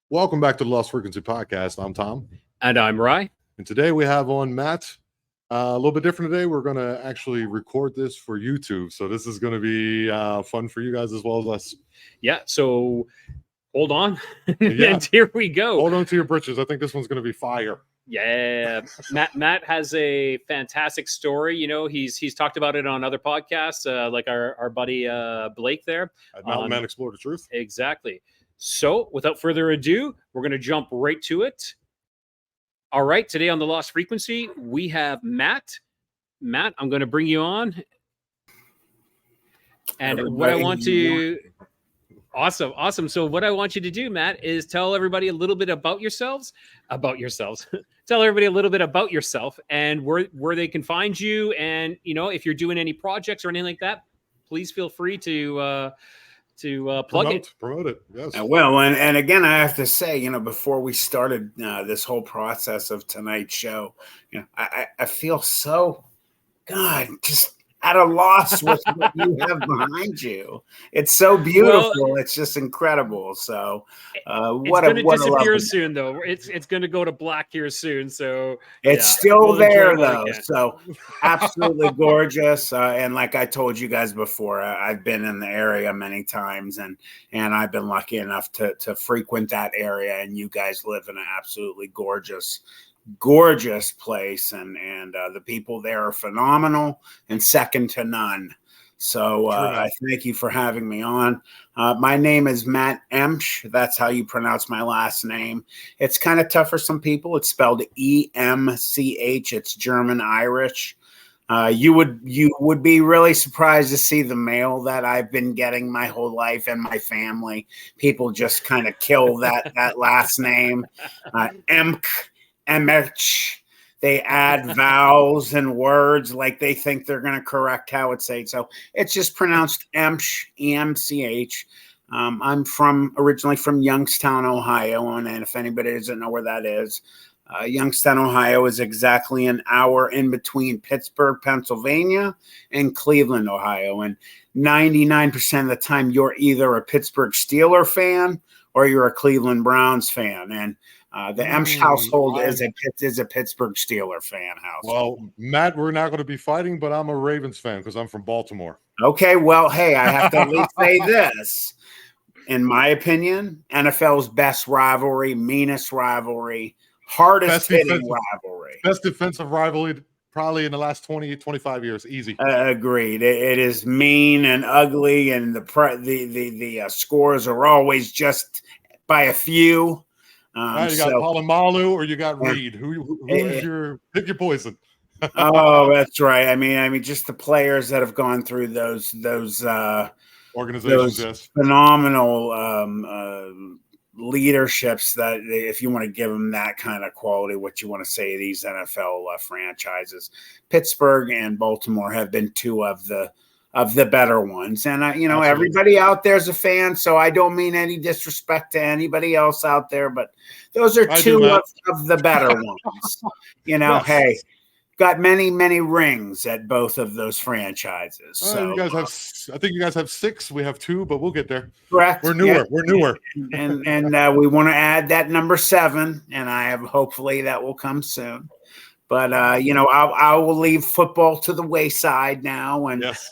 Welcome back to the Lost Frequency Podcast. I'm Tom. And I'm Rye. And today we have on Matt. A little bit different today. We're going to actually record this for YouTube. So this is going to be fun for you guys as well as us. Yeah, so hold on. And here we go. Hold on to your britches. I think this one's going to be fire. Yeah. Matt has a fantastic story. You know, he's talked about it on other podcasts, like our buddy Blake there. Mountain Man Explore the Truth. Exactly. So without further ado, we're going to jump right to it. All right. Today on the Lost Frequency, we have Matt. Matt, I'm going to bring you on. And what I want to... Awesome. So what I want you to do, Matt, is tell everybody a little bit about yourselves. Tell everybody a little bit about yourself and where they can find you. And, you know, if you're doing any projects or anything like that, please feel free to promote it. Yes. Well, and again, I have to say, you know, before we started this whole process of tonight's show, you know, I feel so, God, just at a loss with what you have behind you. It's so beautiful. Well, it's just incredible. So it's going to disappear soon, though. It's going to go to black here soon. So it's still there, though. So absolutely gorgeous. And like I told you guys before, I've been in the area many times, and I've been lucky enough to frequent that area. And you guys live in an absolutely gorgeous place, and the people there are phenomenal and second to none. So I thank you for having me on. My name is Matt Emch. That's how you pronounce my last name. It's kind of tough for some people. It's spelled E-M-C-H. It's German Irish. You would be really surprised to see the mail that I've been getting my whole life and my family. People just kind of kill that last name. Emch. They add vowels and words like they think they're going to correct how it's said. So it's just pronounced Emch, E-M-C-H. I'm originally from Youngstown, Ohio. And if anybody doesn't know where that is, Youngstown, Ohio is exactly an hour in between Pittsburgh, Pennsylvania, and Cleveland, Ohio. And 99% of the time, you're either a Pittsburgh Steelers fan or you're a Cleveland Browns fan. And the Emch household is a Pittsburgh Steelers fan house. Well, Matt, we're not going to be fighting, but I'm a Ravens fan because I'm from Baltimore. Okay, well, hey, I have to at least say this. In my opinion, NFL's best rivalry, meanest rivalry, hardest hitting rivalry. Best defensive rivalry probably in the last 20, 25 years. Easy. Agreed. It is mean and ugly, and the scores are always just by a few. Right, you got Palomalu or you got Reed. Who's your pick your poison? Oh, that's right. I mean, just the players that have gone through those organizations, those phenomenal leaderships. That if you want to give them that kind of quality, what you want to say these NFL franchises, Pittsburgh and Baltimore have been two of the better ones. And, Absolutely. Everybody out there is a fan, so I don't mean any disrespect to anybody else out there, but those are two of the better ones. Yes. Hey, got many, many rings at both of those franchises. So you guys I think you guys have 6. We have 2, but we'll get there. Correct. We're newer. Yeah. We're newer. And we want to add that number 7, and hopefully that will come soon. But, I will leave football to the wayside now. And, yes.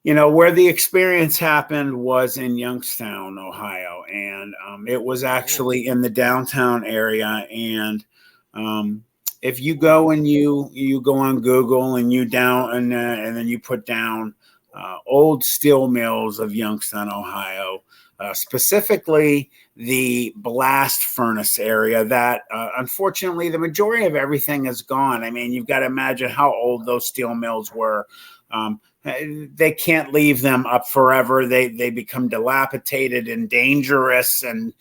Where the experience happened was in Youngstown, Ohio. And it was actually in the downtown area. And if you go and you go on Google and and then you put down old steel mills of Youngstown, Ohio, specifically the blast furnace area that unfortunately the majority of everything is gone. I mean, you've got to imagine how old those steel mills were. They can't leave them up forever. They become dilapidated and dangerous, and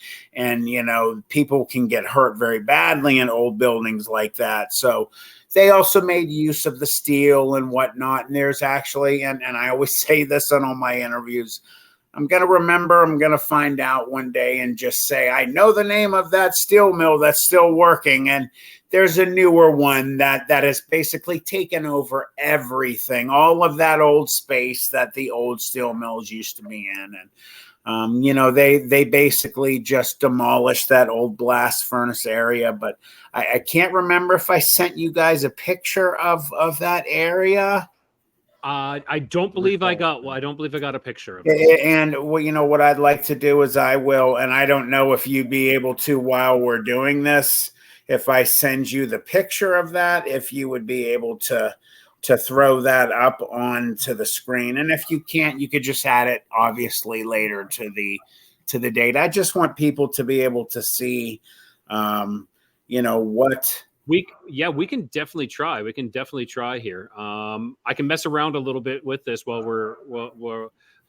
people can get hurt very badly in old buildings like that. So they also made use of the steel and whatnot. And there's actually, and I always say this on all my interviews, I'm going to find out one day and just say, I know the name of that steel mill that's still working. And there's a newer one that has basically taken over everything, all of that old space that the old steel mills used to be in. They basically just demolished that old blast furnace area, but I can't remember if I sent you guys a picture of that area. I don't believe I got. Well, I don't believe I got a picture of it. And what I'd like to do is I will, and I don't know if you'd be able to while we're doing this. If I send you the picture of that, if you would be able to throw that up onto the screen, and if you can't, you could just add it obviously later to the date. I just want people to be able to see, what. We can definitely try. We can definitely try here. I can mess around a little bit with this while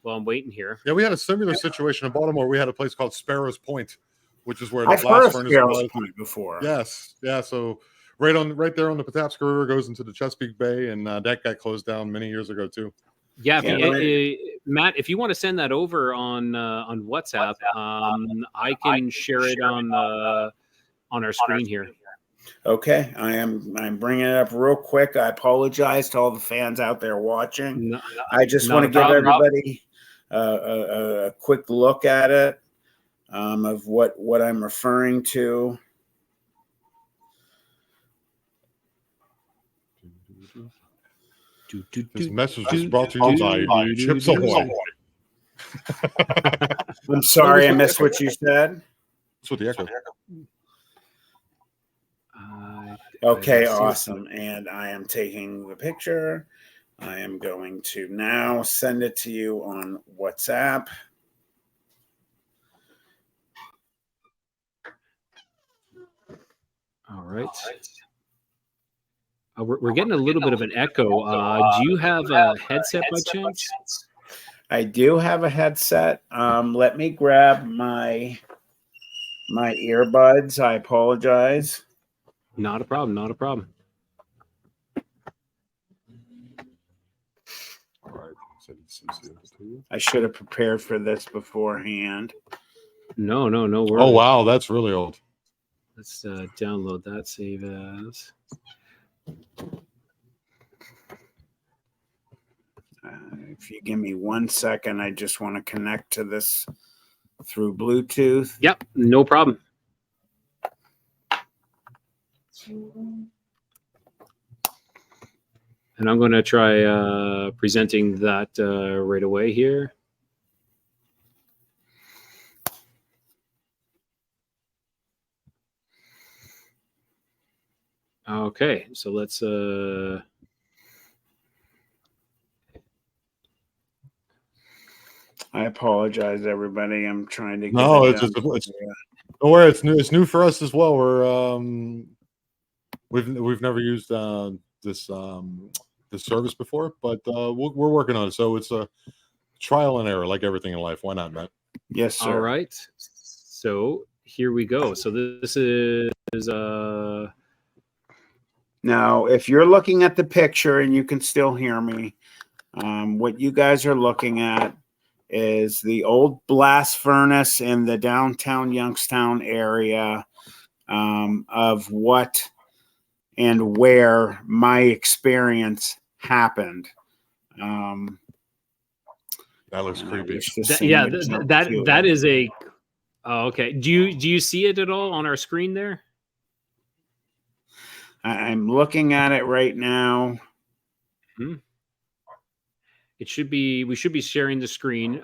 I'm waiting here. Yeah, we had a similar situation in Baltimore. We had a place called Sparrows Point, which is where the I've heard blast of furnace Sparrows was. Point before. Yes, yeah. So right there on the Patapsco River goes into the Chesapeake Bay, and that got closed down many years ago too. Yeah, Matt, if you want to send that over on WhatsApp, I can share it on our screen here. Okay, I'm bringing it up real quick. I apologize to all the fans out there watching. I just want to give everybody a quick look at it of what I'm referring to. This message is brought to you by Chips Ahoy. I'm sorry, I missed what you said. That's what the echo. Okay, awesome. And I am taking the picture. I am going to now send it to you on WhatsApp. All right. We're getting a little bit of an echo. Do you have a headset by chance? I do have a headset. Let me grab my earbuds. I apologize. Not a problem. Not a problem. All right. I should have prepared for this beforehand. No worries. Oh wow, that's really old. Let's download that. Save as. If you give me 1 second, I just want to connect to this through Bluetooth. Yep, no problem. And I'm going to try presenting that right away here. Okay, so let's I apologize, everybody. I'm trying to get no, it don't worry, it's new. It's new for us as well. We're we've never used this service before, but we're working on it. So it's a trial and error, like everything in life. Why not, Matt? Yes, sir. All right. So here we go. So this is now, if you're looking at the picture and you can still hear me, what you guys are looking at is the old blast furnace in the downtown Youngstown area of what and where my experience happened. That looks creepy. That is a. Oh, okay. Do you see it at all on our screen there? I'm looking at it right now. It should be. We should be sharing the screen.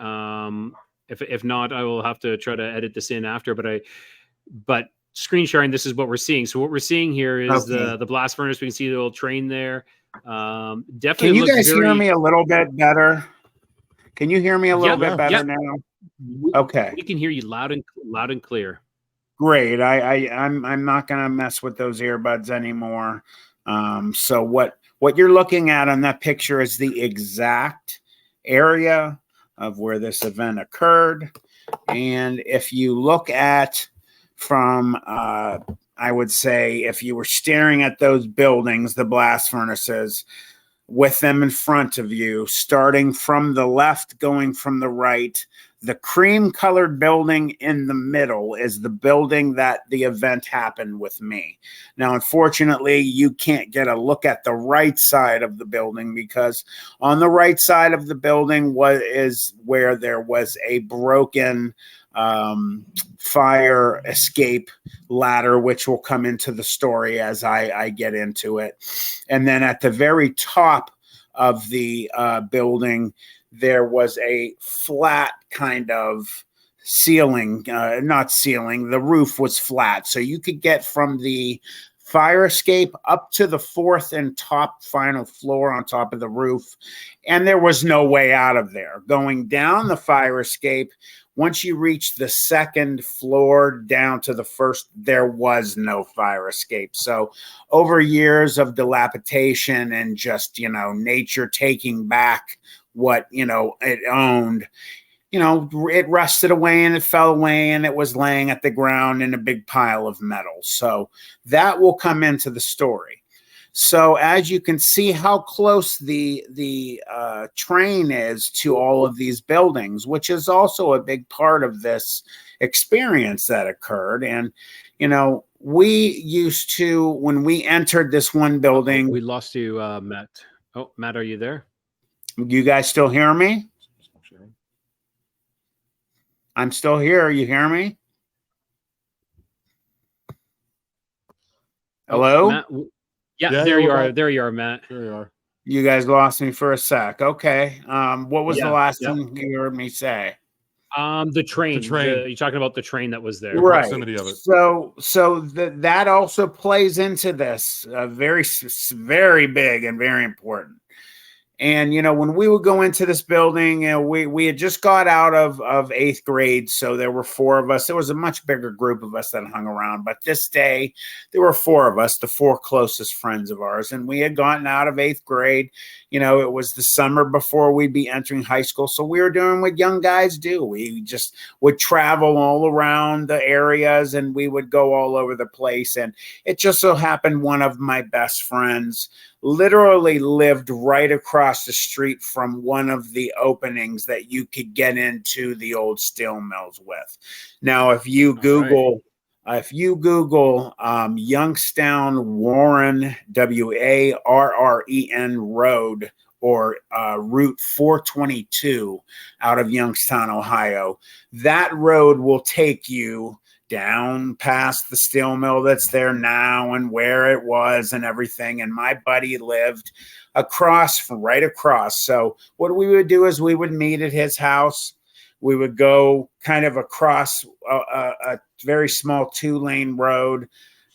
If not, I will have to try to edit this in after. But screen sharing. This is what we're seeing. So what we're seeing here is the blast furnace. We can see the old train there. Definitely. Can you guys hear me a little bit better? Can you hear me a little bit better now? Okay. We can hear you loud and clear. Great. I'm not gonna mess with those earbuds anymore. So what you're looking at on that picture is the exact area of where this event occurred. And if you look at from I would say if you were staring at those buildings, the blast furnaces, with them in front of you, starting from the left, going from the right, The cream colored building in the middle is the building that the event happened with me. Now, unfortunately, you can't get a look at the right side of the building, because on the right side of the building is where there was a broken fire escape ladder, which will come into the story as I get into it. And then at the very top of the building, there was a flat kind of ceiling, not ceiling, the roof was flat. So you could get from the fire escape up to the fourth and top final floor on top of the roof. And there was no way out of there. Going down the fire escape, once you reach the second floor down to the first, there was no fire escape. So over years of dilapidation and just, nature taking back what, it owned, it rusted away and it fell away and it was laying at the ground in a big pile of metal. So that will come into the story. So as you can see how close the train is to all of these buildings, which is also a big part of this experience that occurred. And, we used to, when we entered this one building. We lost you, Matt. Oh, Matt, are you there? You guys still hear me? I'm still here. You hear me? Hello? Matt, yeah, there you are. There you are, Matt. There you are. You guys lost me for a sec. Okay. What was the last thing you heard me say? The train. The train. You're talking about the train that was there. Right. Proximity of it. So that also plays into this. Very, very big and very important. And, when we would go into this building, we had just got out of eighth grade. So there were four of us. There was a much bigger group of us that hung around. But this day, there were four of us, the four closest friends of ours. And we had gotten out of eighth grade. It was the summer before we'd be entering high school. So we were doing what young guys do. We just would travel all around the areas and we would go all over the place. And it just so happened one of my best friends literally lived right across the street from one of the openings that you could get into the old steel mills with. Now, if you Google Youngstown Warren, Warren Road, or Route 422 out of Youngstown, Ohio, that road will take you down past the steel mill that's there now and where it was and everything. And my buddy lived right across. So what we would do is we would meet at his house. We would go kind of across a very small 2-lane road,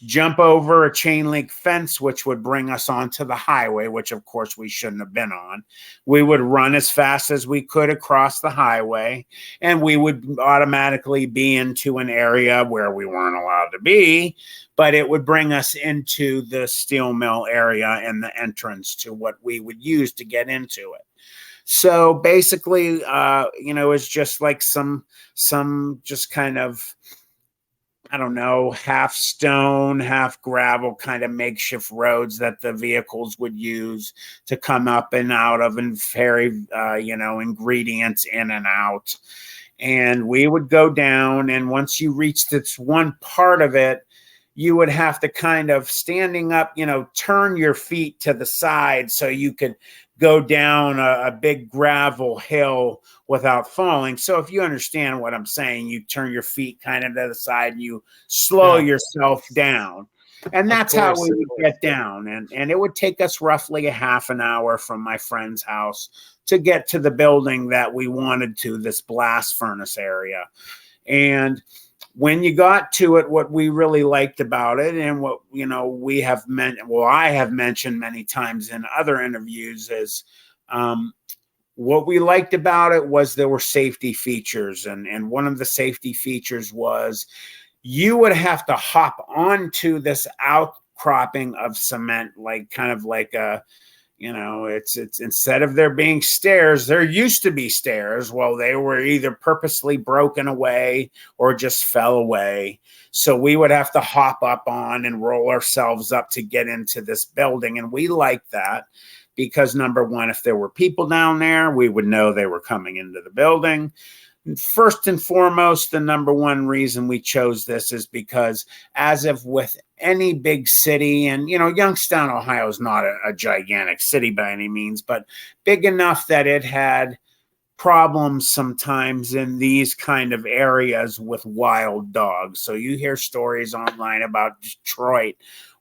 jump over a chain link fence, which would bring us onto the highway, which of course we shouldn't have been on. We would run as fast as we could across the highway, and we would automatically be into an area where we weren't allowed to be, but it would bring us into the steel mill area and the entrance to what we would use to get into it. So basically, it's just like some just kind of, I don't know, half stone, half gravel kind of makeshift roads that the vehicles would use to come up and out of and ferry, ingredients in and out. And we would go down. And once you reached this one part of it, you would have to kind of standing up, turn your feet to the side so you could go down a big gravel hill without falling. So if you understand what I'm saying, you turn your feet kind of to the side and you slow yourself down. And that's how we would get down. And it would take us roughly a half an hour from my friend's house to get to the building that we wanted to, this blast furnace area. And when you got to it, what we really liked about it, and what I have mentioned many times in other interviews, is what we liked about it was there were safety features, and one of the safety features was you would have to hop onto this outcropping of cement, like kind of like a, it's instead of there being stairs, there used to be stairs. Well, they were either purposely broken away or just fell away. So we would have to hop up on and roll ourselves up to get into this building. And we liked that because, number one, if there were people down there, we would know they were coming into the building. first and foremost, the number one reason we chose this is because, as if with any big city, and Youngstown, Ohio is not a gigantic city by any means, but big enough that it had problems sometimes in these kind of areas with wild dogs. So you hear stories online about Detroit,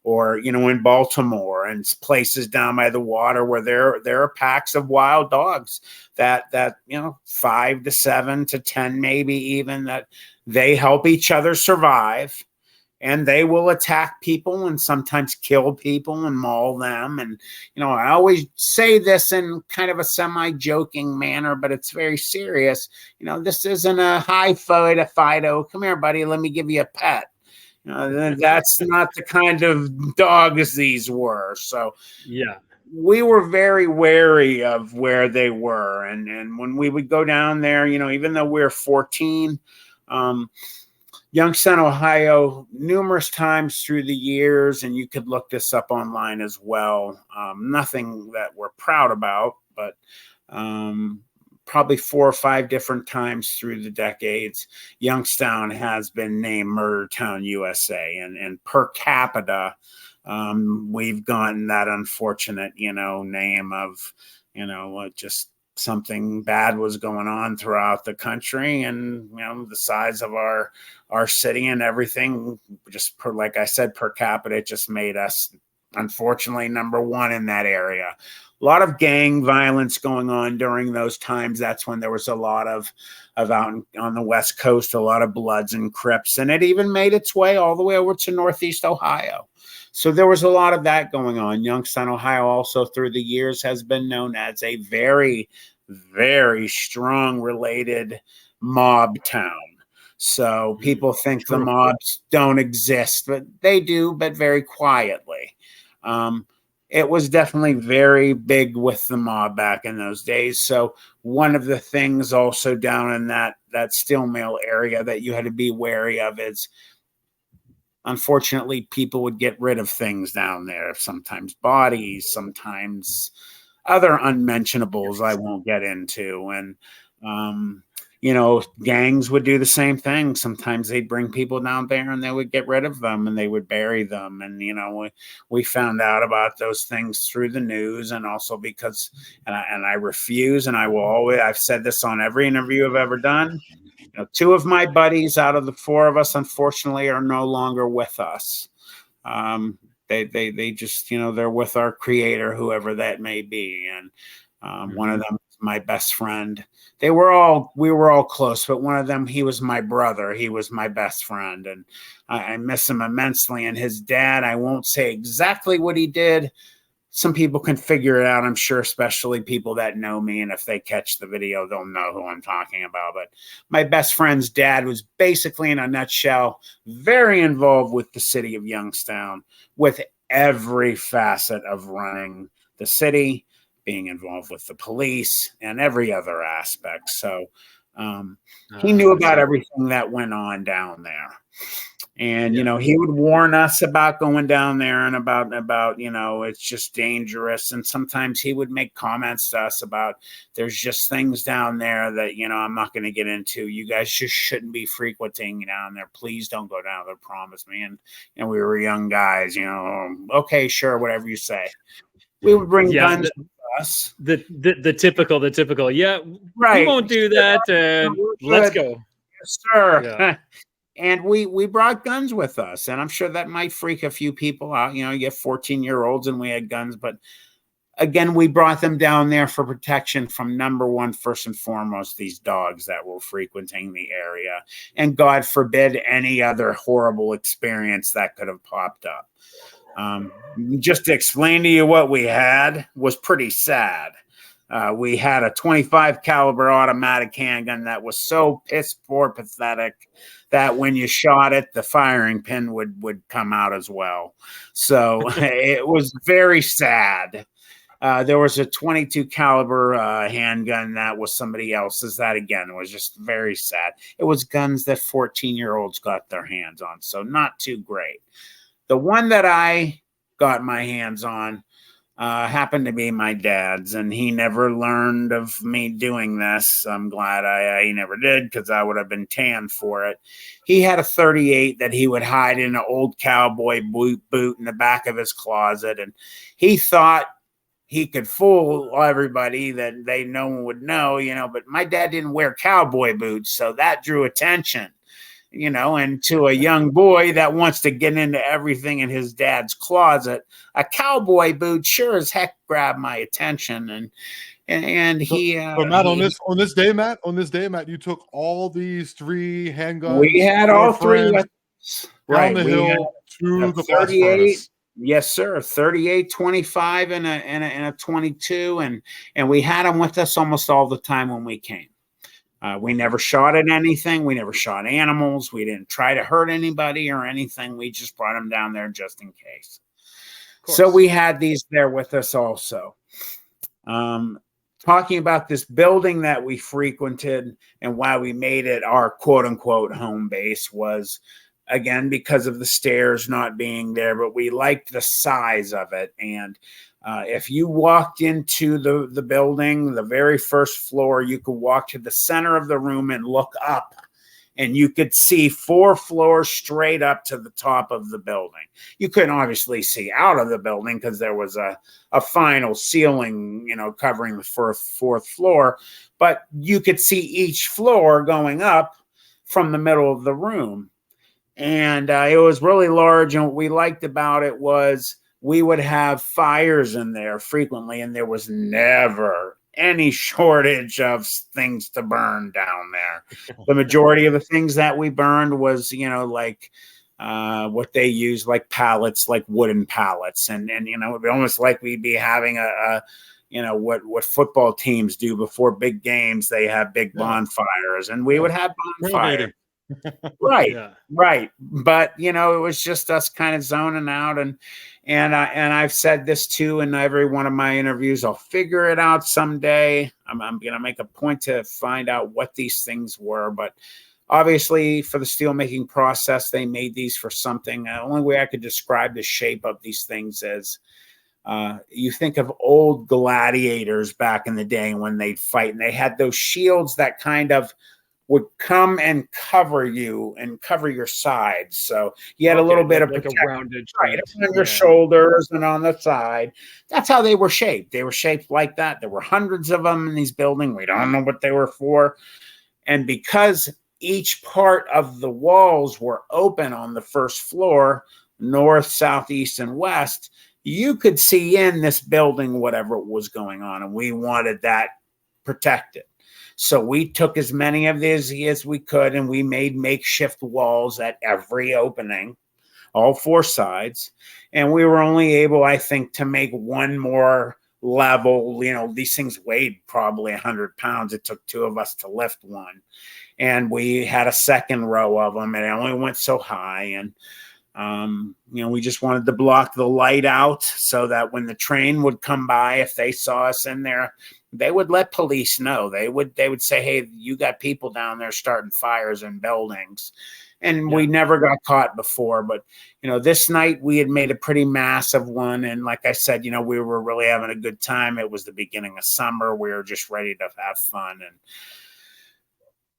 or in Baltimore and places down by the water where there are packs of wild dogs that 5 to 7 to 10 maybe even, that they help each other survive, and they will attack people and sometimes kill people and maul them. And I always say this in kind of a semi-joking manner, but it's very serious. This isn't a hi Fido, come here buddy, let me give you a pet. That's not the kind of dogs these were. So yeah, we were very wary of where they were. And when we would go down there, even though we were 14, Youngstown, Ohio, numerous times through the years, and you could look this up online as well. Nothing that we're proud about, but probably 4 or 5 different times through the decades, Youngstown has been named Murder Town, USA. And per capita, we've gotten that unfortunate, name of, just something bad was going on throughout the country, and the size of our city and everything, just like I said, per capita, it just made us unfortunately number one in that area. A lot of gang violence going on during those times. That's when there was a lot of out on the West Coast, a lot of Bloods and Crips, and it even made its way all the way over to Northeast Ohio. So there was a lot of that going on. Youngstown, Ohio, also through the years has been known as a very, very strong related mob town. So people think the mobs don't exist, but they do, but very quietly. It was definitely very big with the mob back in those days. So one of the things also down in that steel mill area that you had to be wary of is, unfortunately, people would get rid of things down there, sometimes bodies, sometimes other unmentionables I won't get into. And, gangs would do the same thing. Sometimes they'd bring people down there and they would get rid of them and they would bury them. And, we found out about those things through the news, and also because, and I refuse, and I will always, I've said this on every interview I've ever done. 2 of my buddies out of the 4 of us, unfortunately, are no longer with us. They just, they're with our creator, whoever that may be. And one of them is my best friend. We were all close, but one of them, he was my brother. He was my best friend, and I miss him immensely. And his dad, I won't say exactly what he did. Some people can figure it out, I'm sure, especially people that know me. And if they catch the video, they'll know who I'm talking about. But my best friend's dad was basically, in a nutshell, very involved with the city of Youngstown, with every facet of running the city, being involved with the police, and every other aspect. So he knew about everything that went on down there. And, he would warn us about going down there and about, it's just dangerous. And sometimes he would make comments to us about, there's just things down there that, I'm not going to get into. You guys just shouldn't be frequenting down there. Please don't go down there. Promise me. And we were young guys, okay, sure. Whatever you say. We would bring guns with us. The typical. Yeah. Right. We won't do that. Let's go. Yes, sir. Yeah. And we brought guns with us, and I'm sure that might freak a few people out. You get 14-year-olds and we had guns, but again, we brought them down there for protection from, number one, first and foremost, these dogs that were frequenting the area, and God forbid any other horrible experience that could have popped up. Just to explain to you what we had was pretty sad. We had a 25 caliber automatic handgun that was so piss poor pathetic that when you shot it, the firing pin would come out as well. So it was very sad. There was a 22 caliber handgun that was somebody else's. That, again, was just very sad. It was guns that 14-year-olds got their hands on, so not too great. The one that I got my hands on, happened to be my dad's, and he never learned of me doing this. I'm glad he never did, because I would have been tanned for it. He had a 38 that he would hide in an old cowboy boot in the back of his closet, and he thought he could fool everybody that no one would know, but my dad didn't wear cowboy boots, so that drew attention. And to a young boy that wants to get into everything in his dad's closet, a cowboy boot sure as heck grabbed my attention. And he, so Matt, on this day, Matt, you took all these 3 handguns. We had all 3 down the hill to the blast furnace. Yes, sir. 38, 25, and a 22, and we had them with us almost all the time when we came. We never shot at anything. We never shot animals. We didn't try to hurt anybody or anything. We just brought them down there just in case. So we had these there with us also. Talking about this building that we frequented and why we made it our quote unquote home base was, again, because of the stairs not being there, but we liked the size of it. And if you walked into the building, the very first floor, you could walk to the center of the room and look up, and you could see 4 floors straight up to the top of the building. You couldn't obviously see out of the building because there was a final ceiling, covering the fourth floor, but you could see each floor going up from the middle of the room. And it was really large, and what we liked about it was we would have fires in there frequently, and there was never any shortage of things to burn down there. The majority of the things that we burned was, like what they use, like pallets, like wooden pallets. And it'd be almost like we'd be having what football teams do before big games. They have big bonfires, and we would have bonfires. Right. But it was just us kind of zoning out, and I've said this too in every one of my interviews. I'll figure it out someday. I'm going to make a point to find out what these things were, but obviously for the steel making process, they made these for something. The only way I could describe the shape of these things is you think of old gladiators back in the day when they'd fight, and they had those shields that kind of would come and cover you and cover your sides. So you had a little bit of protection, a rounded on your shoulders and on the side. That's how they were shaped. They were shaped like that. There were hundreds of them in these buildings. We don't know what they were for. And because each part of the walls were open on the first floor, north, south, east, and west, you could see in this building whatever was going on. And we wanted that protected. So we took as many of these as we could, and we made makeshift walls at every opening, all 4 sides. And we were only able, I think, to make one more level. These things weighed probably 100 pounds. It took 2 of us to lift one. And we had a second row of them, and it only went so high. And, we just wanted to block the light out so that when the train would come by, if they saw us in there, they would let police know. They would say, hey, you got people down there starting fires in buildings. And we never got caught before. But, this night we had made a pretty massive one. And like I said, we were really having a good time. It was the beginning of summer. We were just ready to have fun. And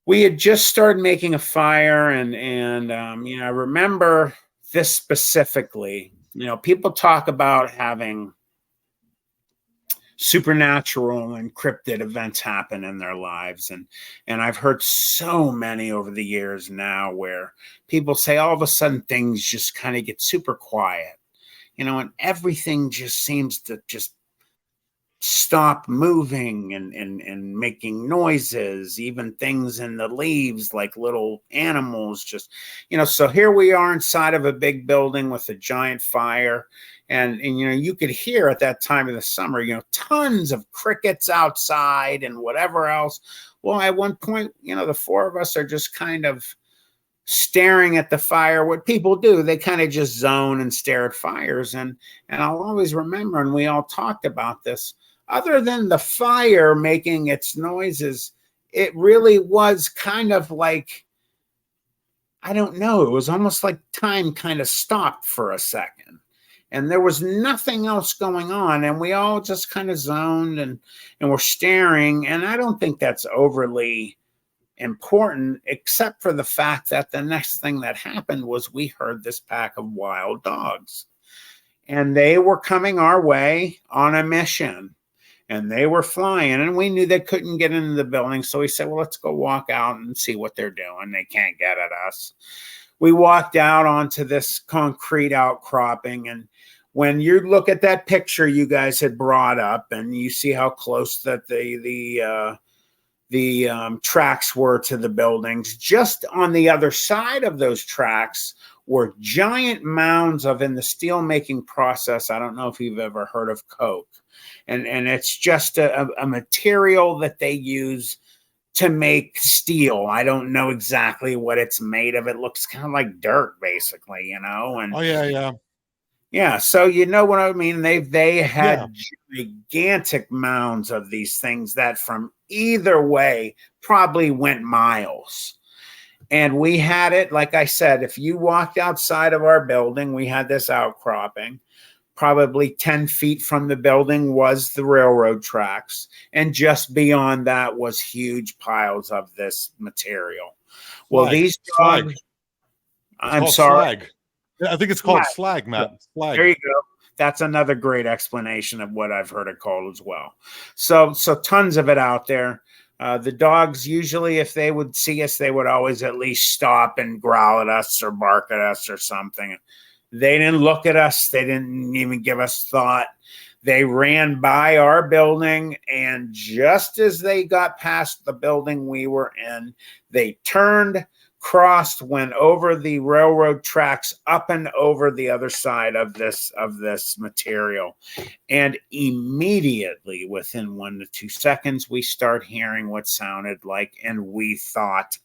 we had just started making a fire. And I remember this specifically. People talk about having supernatural and cryptid events happen in their lives. And I've heard so many over the years now where people say all of a sudden things just kind of get super quiet, and everything just seems to just stop moving and making noises, even things in the leaves like little animals just, so here we are inside of a big building with a giant fire. And you could hear at that time of the summer, tons of crickets outside and whatever else. Well, at one point, the 4 of us are just kind of staring at the fire. What people do, they kind of just zone and stare at fires. And I'll always remember, and we all talked about this, other than the fire making its noises, it really was kind of like, I don't know, it was almost like time kind of stopped for a second. and there was nothing else going on, and we all just kind of zoned and were staring. And I don't think that's overly important, except for the fact that the next thing that happened was we heard this pack of wild dogs, and they were coming our way on a mission, and they were flying, and we knew they couldn't get into the building. So we said, well, let's go walk out and see what they're doing. They can't get at us. We walked out onto this concrete outcropping, and when you look at that picture you guys had brought up, and you see how close that the tracks were to the buildings, just on the other side of those tracks were giant mounds of, in the steel making process, I don't know if you've ever heard of coke, and it's just a material that they use to make steel. I don't know exactly what it's made of. It looks kind of like dirt, basically, you know. And yeah. So you know what I mean? They had gigantic mounds of these things that from either way probably went miles. And we had it, like I said, if you walked outside of our building, we had this outcropping. Probably 10 feet from the building was the railroad tracks. And just beyond that was huge piles of this material. Well, these dogs, I'm sorry. Slag. I think it's called slag, Matt. Slag. There you go. That's another great explanation of what I've heard it called as well. So tons of it out there. The dogs, usually if they would see us, they would always at least stop and growl at us or bark at us or something. They didn't look at us. They didn't even give us thought. They ran by our building, and just as they got past the building we were in, they turned, crossed, went over the railroad tracks, up and over the other side of this material. And immediately, within 1 to 2 seconds, we start hearing what sounded like, and we thought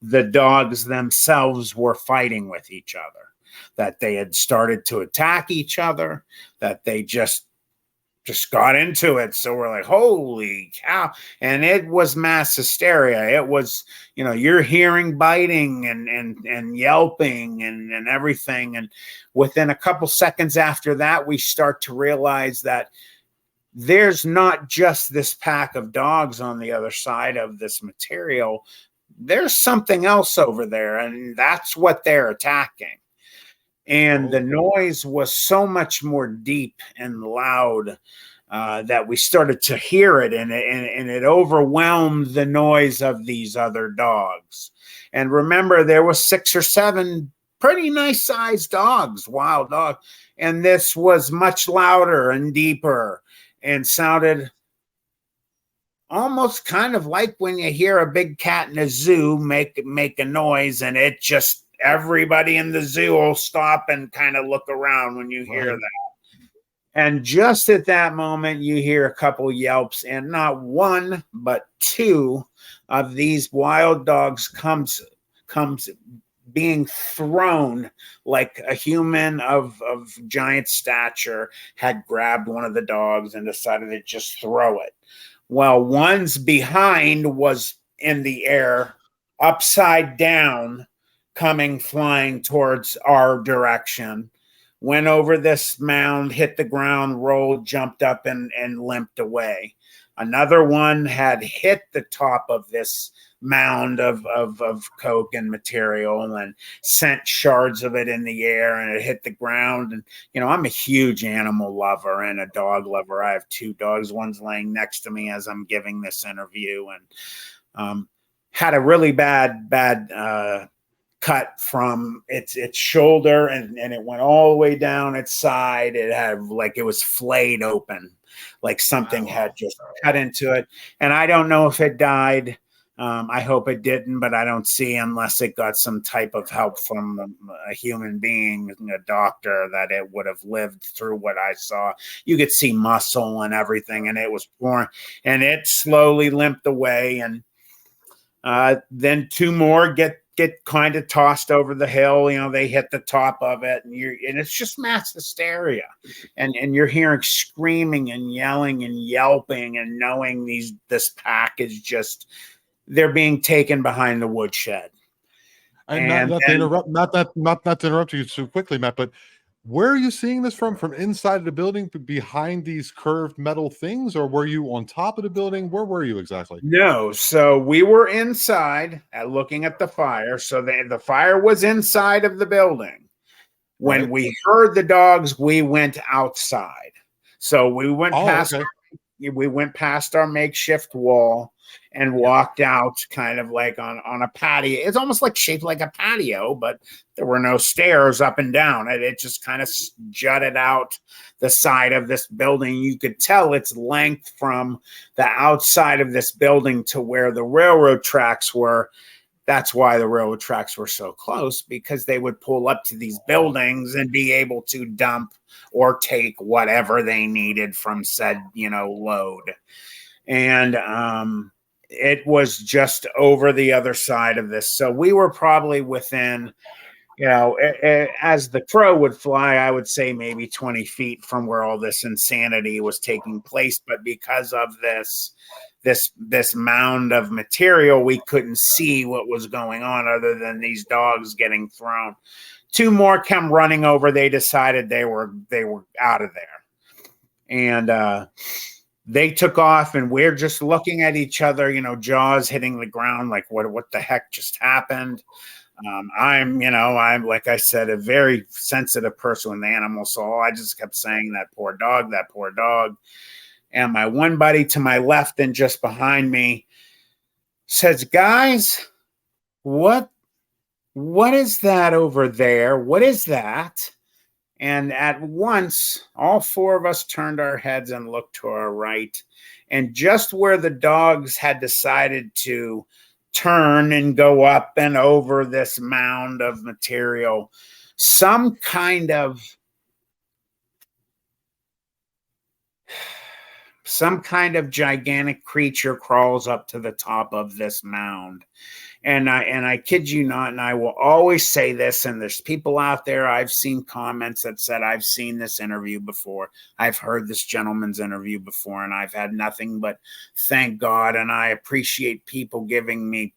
the dogs themselves were fighting with each other, that they had started to attack each other, that they just got into it. So we're like, holy cow. And it was mass hysteria. It was, you know, you're hearing biting and yelping and everything. And within a couple seconds after that, we start to realize that there's not just this pack of dogs on the other side of this material. There's something else over there, and that's what they're attacking. And the noise was so much more deep and loud that we started to hear it, and it overwhelmed the noise of these other dogs. And remember, there was 6 or 7 pretty nice sized dogs, wild dogs, and this was much louder and deeper and sounded almost kind of like when you hear a big cat in a zoo make a noise, and it just, everybody in the zoo will stop and kind of look around when you hear that. And just at that moment, you hear a couple yelps, and not 1, but 2 of these wild dogs comes being thrown, like a human of giant stature had grabbed one of the dogs and decided to just throw it. Well, one's behind was in the air, upside down, coming flying towards our direction, went over this mound, hit the ground, rolled, jumped up, and limped away. Another one had hit the top of this mound of coke and material and sent shards of it in the air, and it hit the ground. And, you know, I'm a huge animal lover and a dog lover. I have 2 dogs. One's laying next to me as I'm giving this interview, and had a really bad cut from its shoulder, and it went all the way down its side. It had, like, it was flayed open, like something had just cut into it. And I don't know if it died. I hope it didn't, but I don't see, unless it got some type of help from a human being, a doctor, that it would have lived through what I saw. You could see muscle and everything, and it was torn, and it slowly limped away. And then 2 more get kind of tossed over the hill. You know, they hit the top of it, and it's just mass hysteria, and you're hearing screaming and yelling and yelping, and knowing this pack is just, they're being taken behind the woodshed. And not to interrupt you so quickly, Matt, but Where are you seeing this from? From inside of the building, behind these curved metal things, or were you on top of the building? Where were you exactly? No, so we were inside looking at the fire. So the fire was inside of the building. When Right. we heard the dogs, we went outside. So we went past Okay. we went past our makeshift wall and walked out kind of like on a patio. It's almost like shaped like a patio, but there were no stairs up and down. It just kind of jutted out the side of this building. You could tell its length from the outside of this building to where the railroad tracks were. That's why the railroad tracks were so close, because they would pull up to these buildings and be able to dump or take whatever they needed from said, load. And it was just over the other side of this. So we were probably within, as the crow would fly, I would say maybe 20 feet from where all this insanity was taking place. But because of this mound of material, we couldn't see what was going on other than these dogs getting thrown. Two more come running over. They decided they were out of there, and they took off, and we're just looking at each other, jaws hitting the ground, like what the heck just happened. I'm like I said, a very sensitive person with animals, so I just kept saying, that poor dog, that poor dog. And my one buddy to my left and just behind me says, guys, what is that over there? What is that? And at once, all four of us turned our heads and looked to our right. And just where the dogs had decided to turn and go up and over this mound of material, some kind of gigantic creature crawls up to the top of this mound. And I kid you not, and I will always say this, and there's people out there, I've seen comments that said, I've seen this interview before. I've heard this gentleman's interview before, and I've had nothing but thank God, and I appreciate people giving me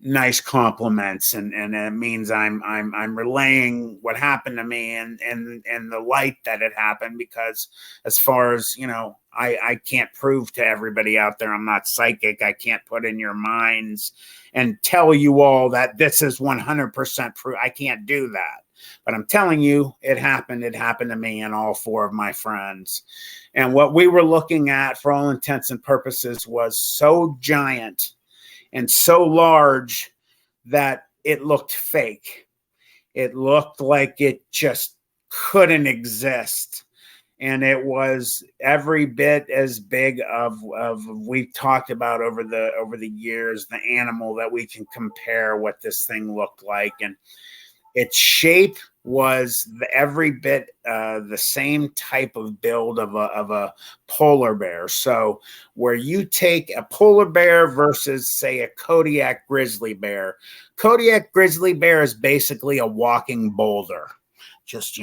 nice compliments, and it means I'm relaying what happened to me and the light that it happened, because as far as I can't prove to everybody out there, I'm not psychic. I can't put in your minds and tell you all that this is 100% proof. I can't do that, but I'm telling you, it happened to me and all four of my friends. And what we were looking at, for all intents and purposes, was so giant and so large that it looked fake. It looked like it just couldn't exist. And it was every bit as big of we've talked about over the years, the animal that we can compare what this thing looked like. And its shape was every bit the same type of build of a polar bear. So where you take a polar bear versus, say, a Kodiak grizzly bear is basically a walking boulder. Just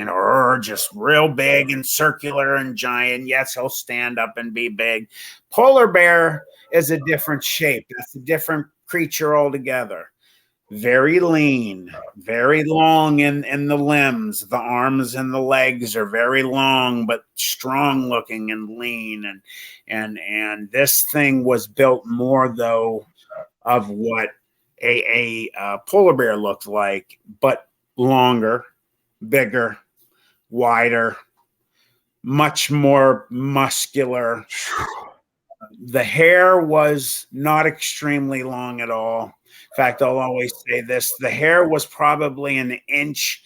real big and circular and giant. Yes, he'll stand up and be big. Polar bear is a different shape. That's a different creature altogether. Very lean, very long in the limbs. The arms and the legs are very long, but strong looking and lean. And this thing was built more, though, of what a polar bear looked like, but longer, bigger, wider, much more muscular. The hair was not extremely long at all. In fact, I'll always say this: the hair was probably an inch,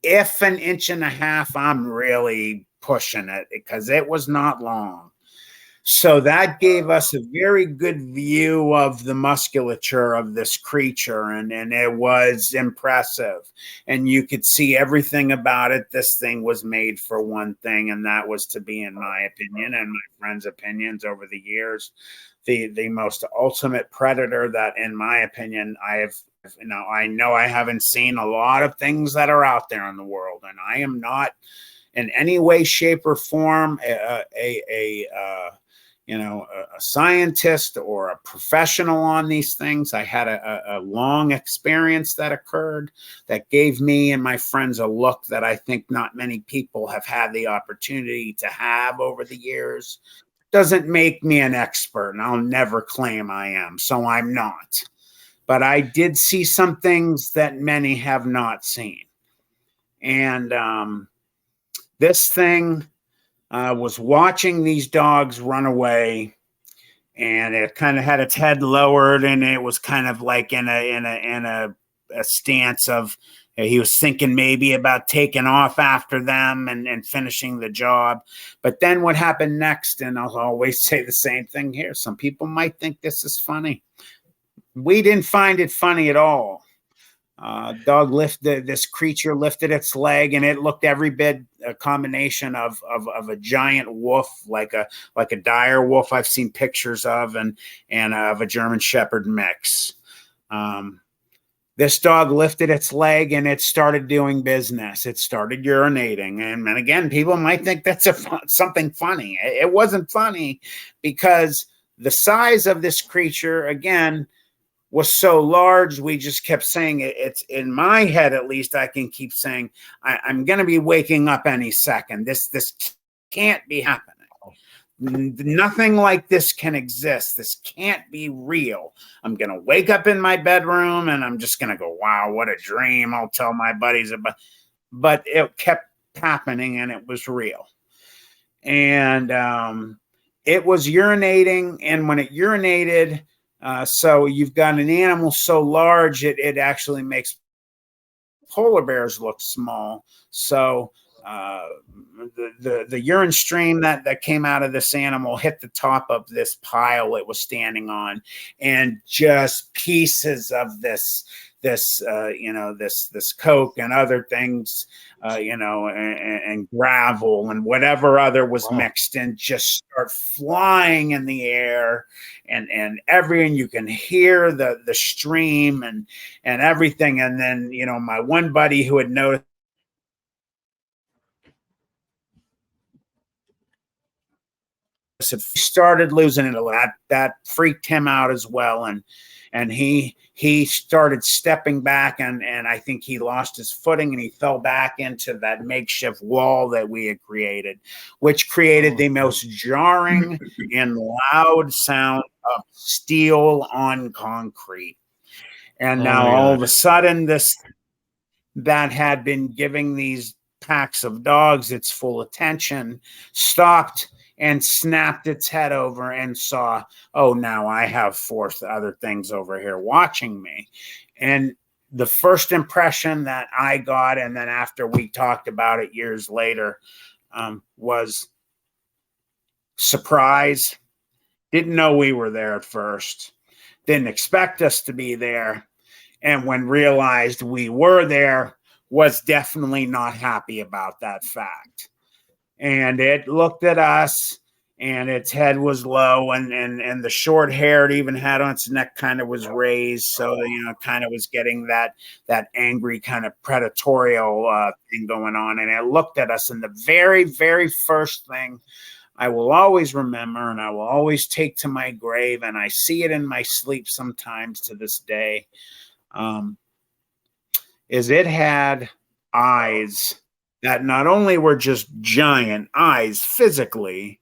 if an inch and a half. I'm really pushing it, because it was not long. So that gave us a very good view of the musculature of this creature, and it was impressive. And you could see everything about it. This thing was made for one thing, and that was to be, in my opinion and my friends' opinions over the years, the most ultimate predator that, in my opinion, I know I haven't seen a lot of things that are out there in the world, and I am not in any way, shape, or form a scientist or a professional on these things. I had a long experience that occurred that gave me and my friends a look that I think not many people have had the opportunity to have over the years. Doesn't make me an expert, and I'll never claim I am, so I'm not. But I did see some things that many have not seen. And this thing was watching these dogs run away, and it kind of had its head lowered, and it was kind of like in a stance of he was thinking maybe about taking off after them and finishing the job. But then what happened next, and I'll always say the same thing here, some people might think this is funny. We didn't find it funny at all. This creature lifted its leg, and it looked every bit a combination of a giant wolf, like a dire wolf I've seen pictures of, and of a German Shepherd mix. This dog lifted its leg and it started doing business. It started urinating. And again, people might think that's something funny. It wasn't funny because the size of this creature, again, was so large. We just kept saying it. It's in my head, at least I can keep saying, I'm going to be waking up any second. This can't be happening. Nothing like this can exist. This can't be real. I'm going to wake up in my bedroom and I'm just going to go, wow, what a dream. I'll tell my buddies about, but it kept happening and it was real. And it was urinating. And when it urinated, so you've got an animal so large, it actually makes polar bears look small. So the urine stream that came out of this animal hit the top of this pile it was standing on, and just pieces of this coke and other things, and gravel and whatever other was mixed in, just start flying in the air, and you can hear the stream and everything. And then, my one buddy who had noticed, started losing it a lot. That freaked him out as well, and he started stepping back, and I think he lost his footing and he fell back into that makeshift wall that we had created, which created the most jarring and loud sound of steel on concrete. And now all of a sudden, that had been giving these packs of dogs its full attention stopped and snapped its head over and saw, oh, now I have four other things over here watching me. And the first impression that I got, and then after we talked about it years later, was surprise. Didn't know we were there at first. Didn't expect us to be there. And when realized we were there, was definitely not happy about that fact. And it looked at us, and its head was low, and the short hair it even had on its neck kind of was raised. So, kind of was getting that angry kind of predatorial thing going on. And it looked at us, and the very, very first thing I will always remember, and I will always take to my grave, and I see it in my sleep sometimes to this day, is it had eyes that not only were just giant eyes physically,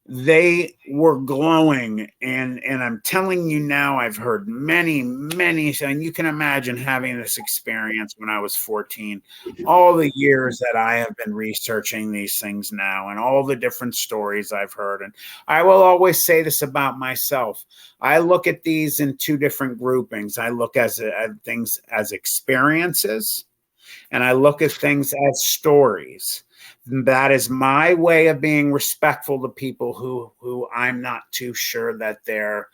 they were glowing. And I'm telling you now, I've heard many, and you can imagine having this experience when I was 14, all the years that I have been researching these things now, and all the different stories I've heard. And I will always say this about myself. I look at these in two different groupings. I look at things as experiences, and I look at things as stories. That is my way of being respectful to people who I'm not too sure that they're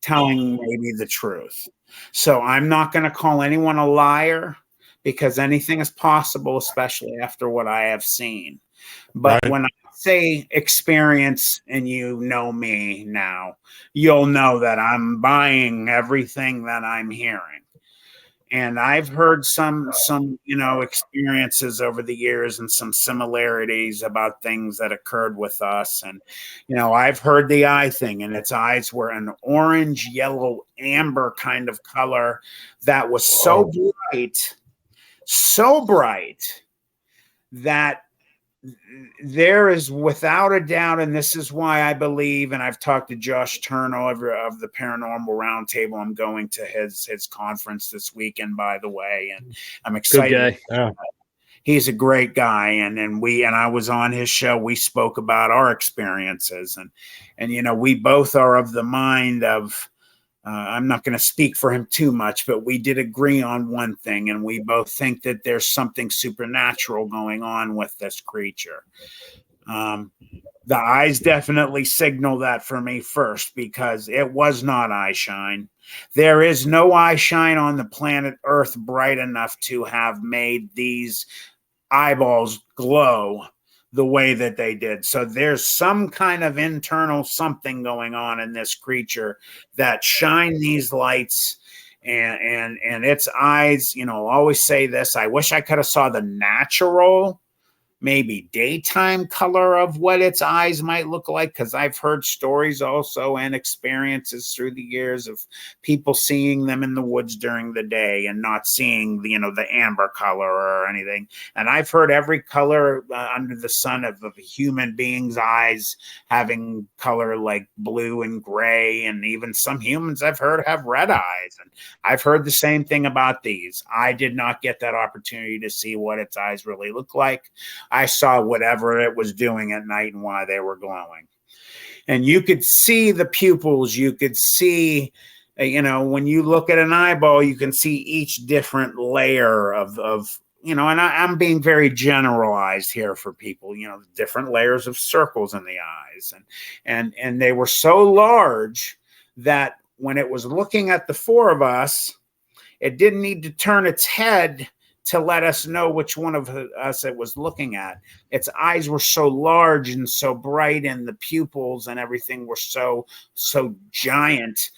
telling maybe the truth. So I'm not going to call anyone a liar, because anything is possible, especially after what I have seen. But when I say experience, and you know me now, you'll know that I'm buying everything that I'm hearing. And I've heard some experiences over the years and some similarities about things that occurred with us. And I've heard the eye thing, and its eyes were an orange, yellow, amber kind of color that was so bright that there is, without a doubt, and this is why I believe, and I've talked to Josh Turnover of the Paranormal Roundtable. I'm going to his conference this weekend, by the way, and I'm excited. Good guy. He's a great guy, and I was on his show. We spoke about our experiences, and we both are of the mind of. I'm not going to speak for him too much, but we did agree on one thing, and we both think that there's something supernatural going on with this creature. The eyes definitely signal that for me first, because it was not eye shine. There is no eye shine on the planet Earth bright enough to have made these eyeballs glow the way that they did. So there's some kind of internal something going on in this creature that shine these lights, and its eyes, always say this. I wish I could have saw the natural, maybe daytime color of what its eyes might look like, because I've heard stories also and experiences through the years of people seeing them in the woods during the day and not seeing the amber color or anything. And I've heard every color under the sun of a human being's eyes having color like blue and gray, and even some humans I've heard have red eyes. And I've heard the same thing about these. I did not get that opportunity to see what its eyes really look like. I saw whatever it was doing at night and why they were glowing. And you could see the pupils. You could see, when you look at an eyeball, you can see each different layer of and I'm being very generalized here for people, different layers of circles in the eyes. And they were so large that when it was looking at the four of us, it didn't need to turn its head to let us know which one of us it was looking at. Its eyes were so large and so bright, and the pupils and everything were so giant.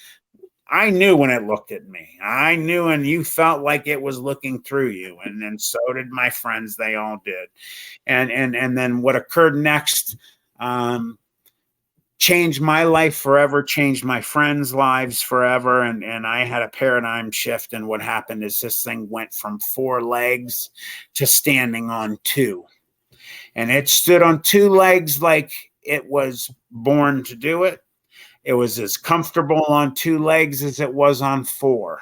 I knew when it looked at me. I knew, and you felt like it was looking through you. And then so did my friends. They all did. And then what occurred next changed my life forever, changed my friends' lives forever. And I had a paradigm shift. And what happened is this thing went from 4 legs to standing on 2. And it stood on 2 legs like it was born to do it. It was as comfortable on 2 legs as it was on 4.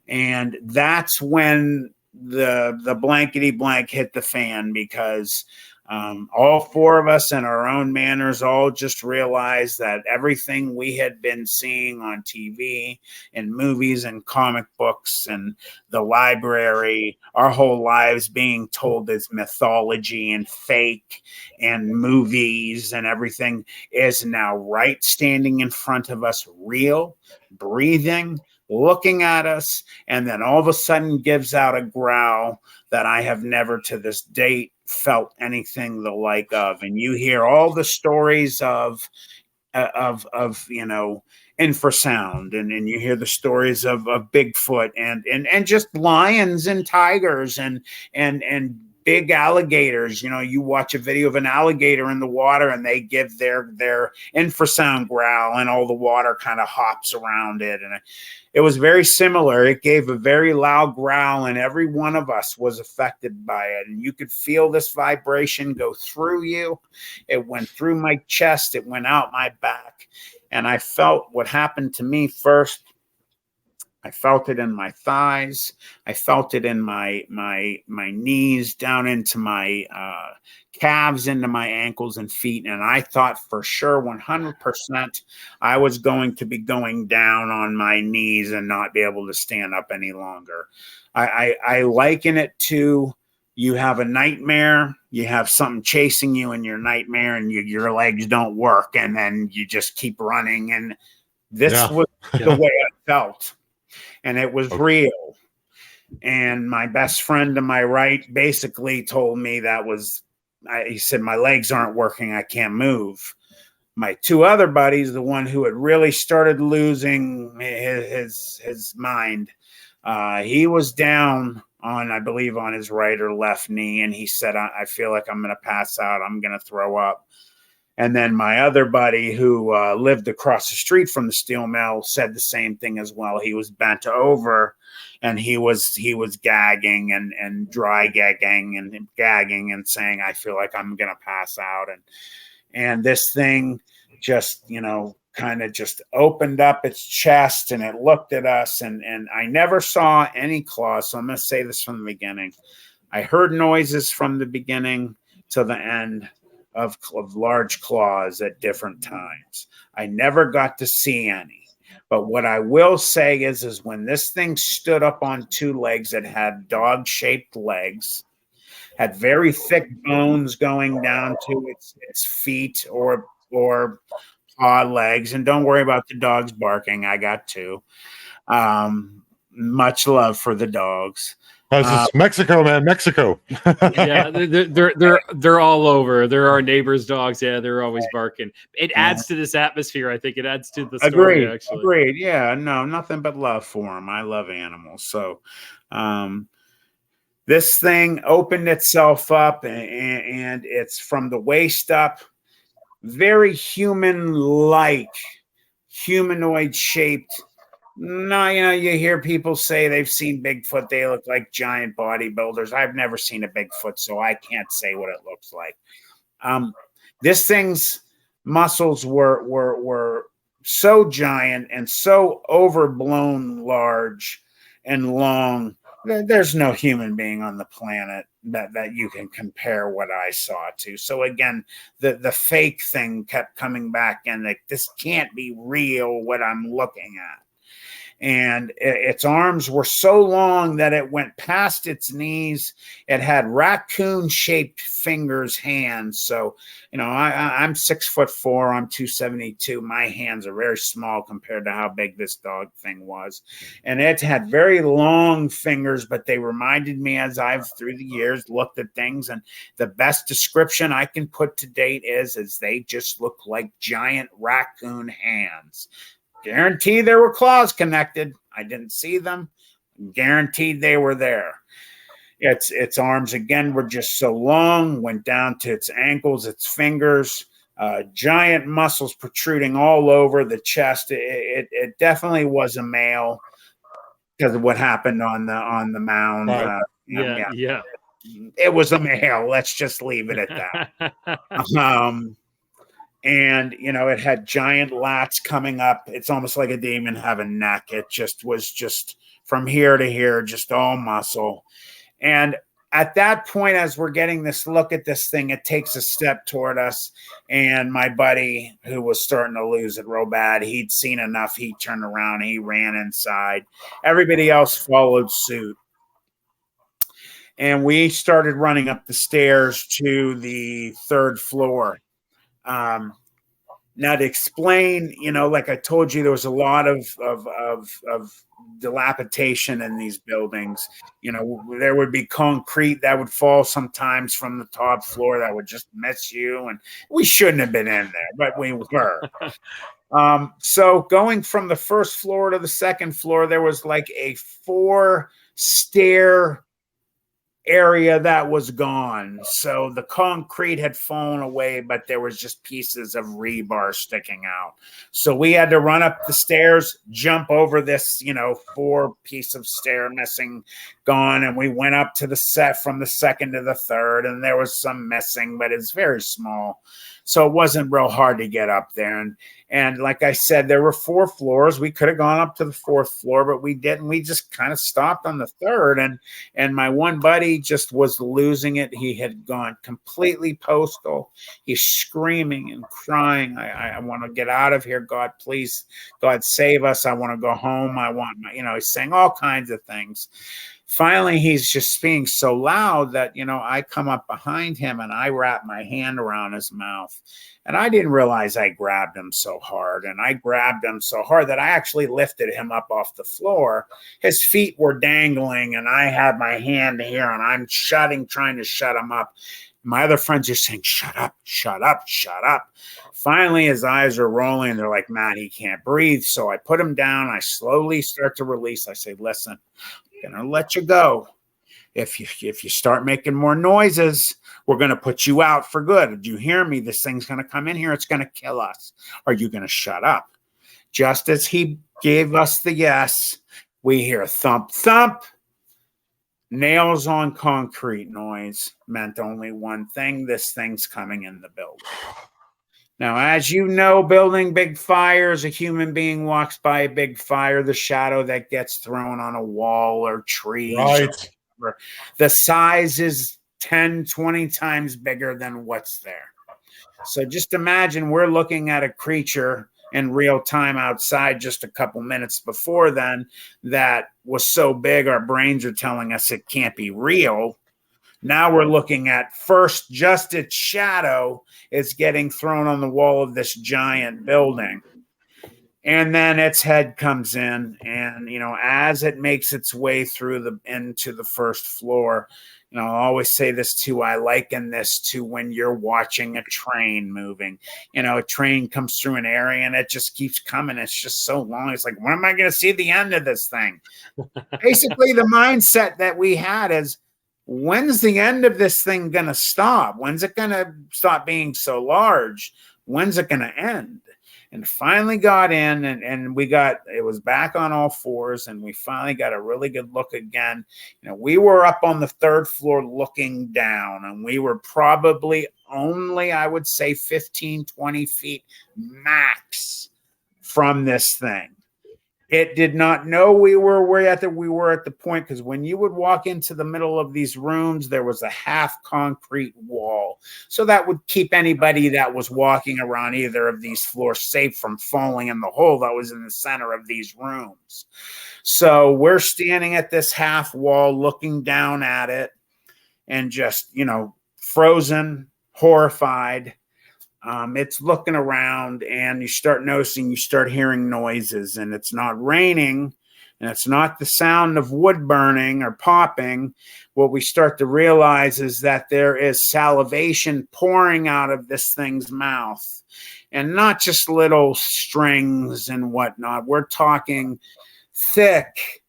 And that's when the blankety blank hit the fan, because all 4 of us in our own manners all just realized that everything we had been seeing on TV and movies and comic books and the library, our whole lives being told as mythology and fake and movies and everything, is now right standing in front of us, real, breathing, looking at us, and then all of a sudden gives out a growl that I have never to this date felt anything the like of. And you hear all the stories of infrasound, and you hear the stories of Bigfoot and just lions and tigers and big alligators. You watch a video of an alligator in the water and they give their infrasound growl, and all the water kind of hops around it. And it was very similar. It gave a very loud growl, and every one of us was affected by it. And you could feel this vibration go through you. It went through my chest. It went out my back. And I felt what happened to me first. I felt it in my thighs. I felt it in my knees, down into my calves, into my ankles and feet. And I thought for sure 100% I was going to be going down on my knees and not be able to stand up any longer. I liken it to, you have a nightmare, you have something chasing you in your nightmare, and your legs don't work, and then you just keep running. And this was the way I felt. And it was real. And my best friend to my right basically told me he said, my legs aren't working. I can't move. My 2 other buddies, the one who had really started losing his mind, He was down on, I believe, on his right or left knee, and he said, I feel like I'm going to pass out. I'm going to throw up. And then my other buddy who lived across the street from the steel mill said the same thing as well. He was bent over and he was gagging and dry gagging and saying, I feel like I'm going to pass out. And this thing just, kind of just opened up its chest and it looked at us, and I never saw any claws. So I'm going to say this from the beginning. I heard noises from the beginning to the end of large claws at different times. I never got to see any. But what I will say is when this thing stood up on two legs, it had dog-shaped legs, had very thick bones going down to its feet or paw legs. And don't worry about the dogs barking. I got two. Much love for the dogs. This Mexico, man, Mexico. Yeah, they're all over. They're our neighbors' dogs. Yeah, they're always barking. It adds to this atmosphere. I think it adds to the story. Actually, agreed. Yeah, no, nothing but love for them. I love animals. So, this thing opened itself up, and it's from the waist up, very human-like, humanoid shaped. No, you hear people say they've seen Bigfoot. They look like giant bodybuilders. I've never seen a Bigfoot, so I can't say what it looks like. This thing's muscles were so giant and so overblown large and long. There's no human being on the planet that you can compare what I saw to. So again, the fake thing kept coming back, and like, this can't be real what I'm looking at. And its arms were so long that it went past its knees. It had raccoon-shaped fingers, hands. So, I'm 6'4". I'm 272. My hands are very small compared to how big this dog thing was. And it had very long fingers, but they reminded me, as I've through the years looked at things, and the best description I can put to date is they just look like giant raccoon hands. Guaranteed there were claws connected. I didn't see them. Guaranteed they were there. Its arms, again, were just so long, went down to its ankles, its fingers, giant muscles protruding all over the chest. It definitely was a male because of what happened on the mound. Yeah. It was a male. Let's just leave it at that. And, it had giant lats coming up. It's almost like it didn't even have a neck. It was just from here to here, just all muscle. And at that point, as we're getting this look at this thing, it takes a step toward us. And my buddy, who was starting to lose it real bad, he'd seen enough. He turned around. He ran inside. Everybody else followed suit. And we started running up the stairs to the third floor. Now to explain, like I told you, there was a lot of dilapidation in these buildings. There would be concrete that would fall sometimes from the top floor that would just miss you. And we shouldn't have been in there, but we were. So going from the first floor to the second floor, there was like a 4-stair area that was gone. So the concrete had fallen away, but there was just pieces of rebar sticking out. So we had to run up the stairs, jump over this, 4-piece of stair missing, gone. And we went up to the set from the second to the third, and there was some missing, but it's very small. So it wasn't real hard to get up there. And like I said, there were 4 floors. We could have gone up to the 4th floor, but we didn't. We just kind of stopped on the 3rd. And my one buddy just was losing it. He had gone completely postal. He's screaming and crying. I want to get out of here. God, please, God, save us. I want to go home. I want my, he's saying all kinds of things. Finally, he's just being so loud that, I come up behind him and I wrap my hand around his mouth. And I didn't realize I grabbed him so hard. And I grabbed him so hard that I actually lifted him up off the floor. His feet were dangling and I had my hand here and I'm trying to shut him up. My other friends are saying, shut up, shut up, shut up. Finally, his eyes are rolling. They're like, Matt, he can't breathe. So I put him down. I slowly start to release. I say, listen, I'm going to let you go. If you start making more noises, we're going to put you out for good. Did you hear me? This thing's going to come in here. It's going to kill us. Are you going to shut up? Just as he gave us the yes, we hear thump, thump. Nails on concrete noise meant only one thing. This thing's coming in the building. Now, as you know, building big fires, a human being walks by a big fire, the shadow that gets thrown on a wall or trees. Right. Or the size is 10, 20 times bigger than what's there. So just imagine we're looking at a creature in real time outside just a couple minutes before then that was so big our brains are telling us it can't be real. Now we're looking at first just its shadow is getting thrown on the wall of this giant building. And then its head comes in, and as it makes its way through into the first floor, I always say this too. I liken this to when you're watching a train moving. A train comes through an area and it just keeps coming. It's just so long. It's like, when am I going to see the end of this thing? Basically, the mindset that we had is, when's the end of this thing going to stop? When's it going to stop being so large? When's it going to end? And finally got in, and it was back on all fours, and we finally got a really good look again. We were up on the third floor looking down, and we were probably only, I would say, 15, 20 feet max from this thing. It did not know we were at the point, because when you would walk into the middle of these rooms, there was a half concrete wall. So that would keep anybody that was walking around either of these floors safe from falling in the hole that was in the center of these rooms. So we're standing at this half wall looking down at it and just, frozen, horrified. It's looking around, and you start noticing, you start hearing noises, and it's not raining, and it's not the sound of wood burning or popping. What we start to realize is that there is salivation pouring out of this thing's mouth, and not just little strings and whatnot. We're talking thick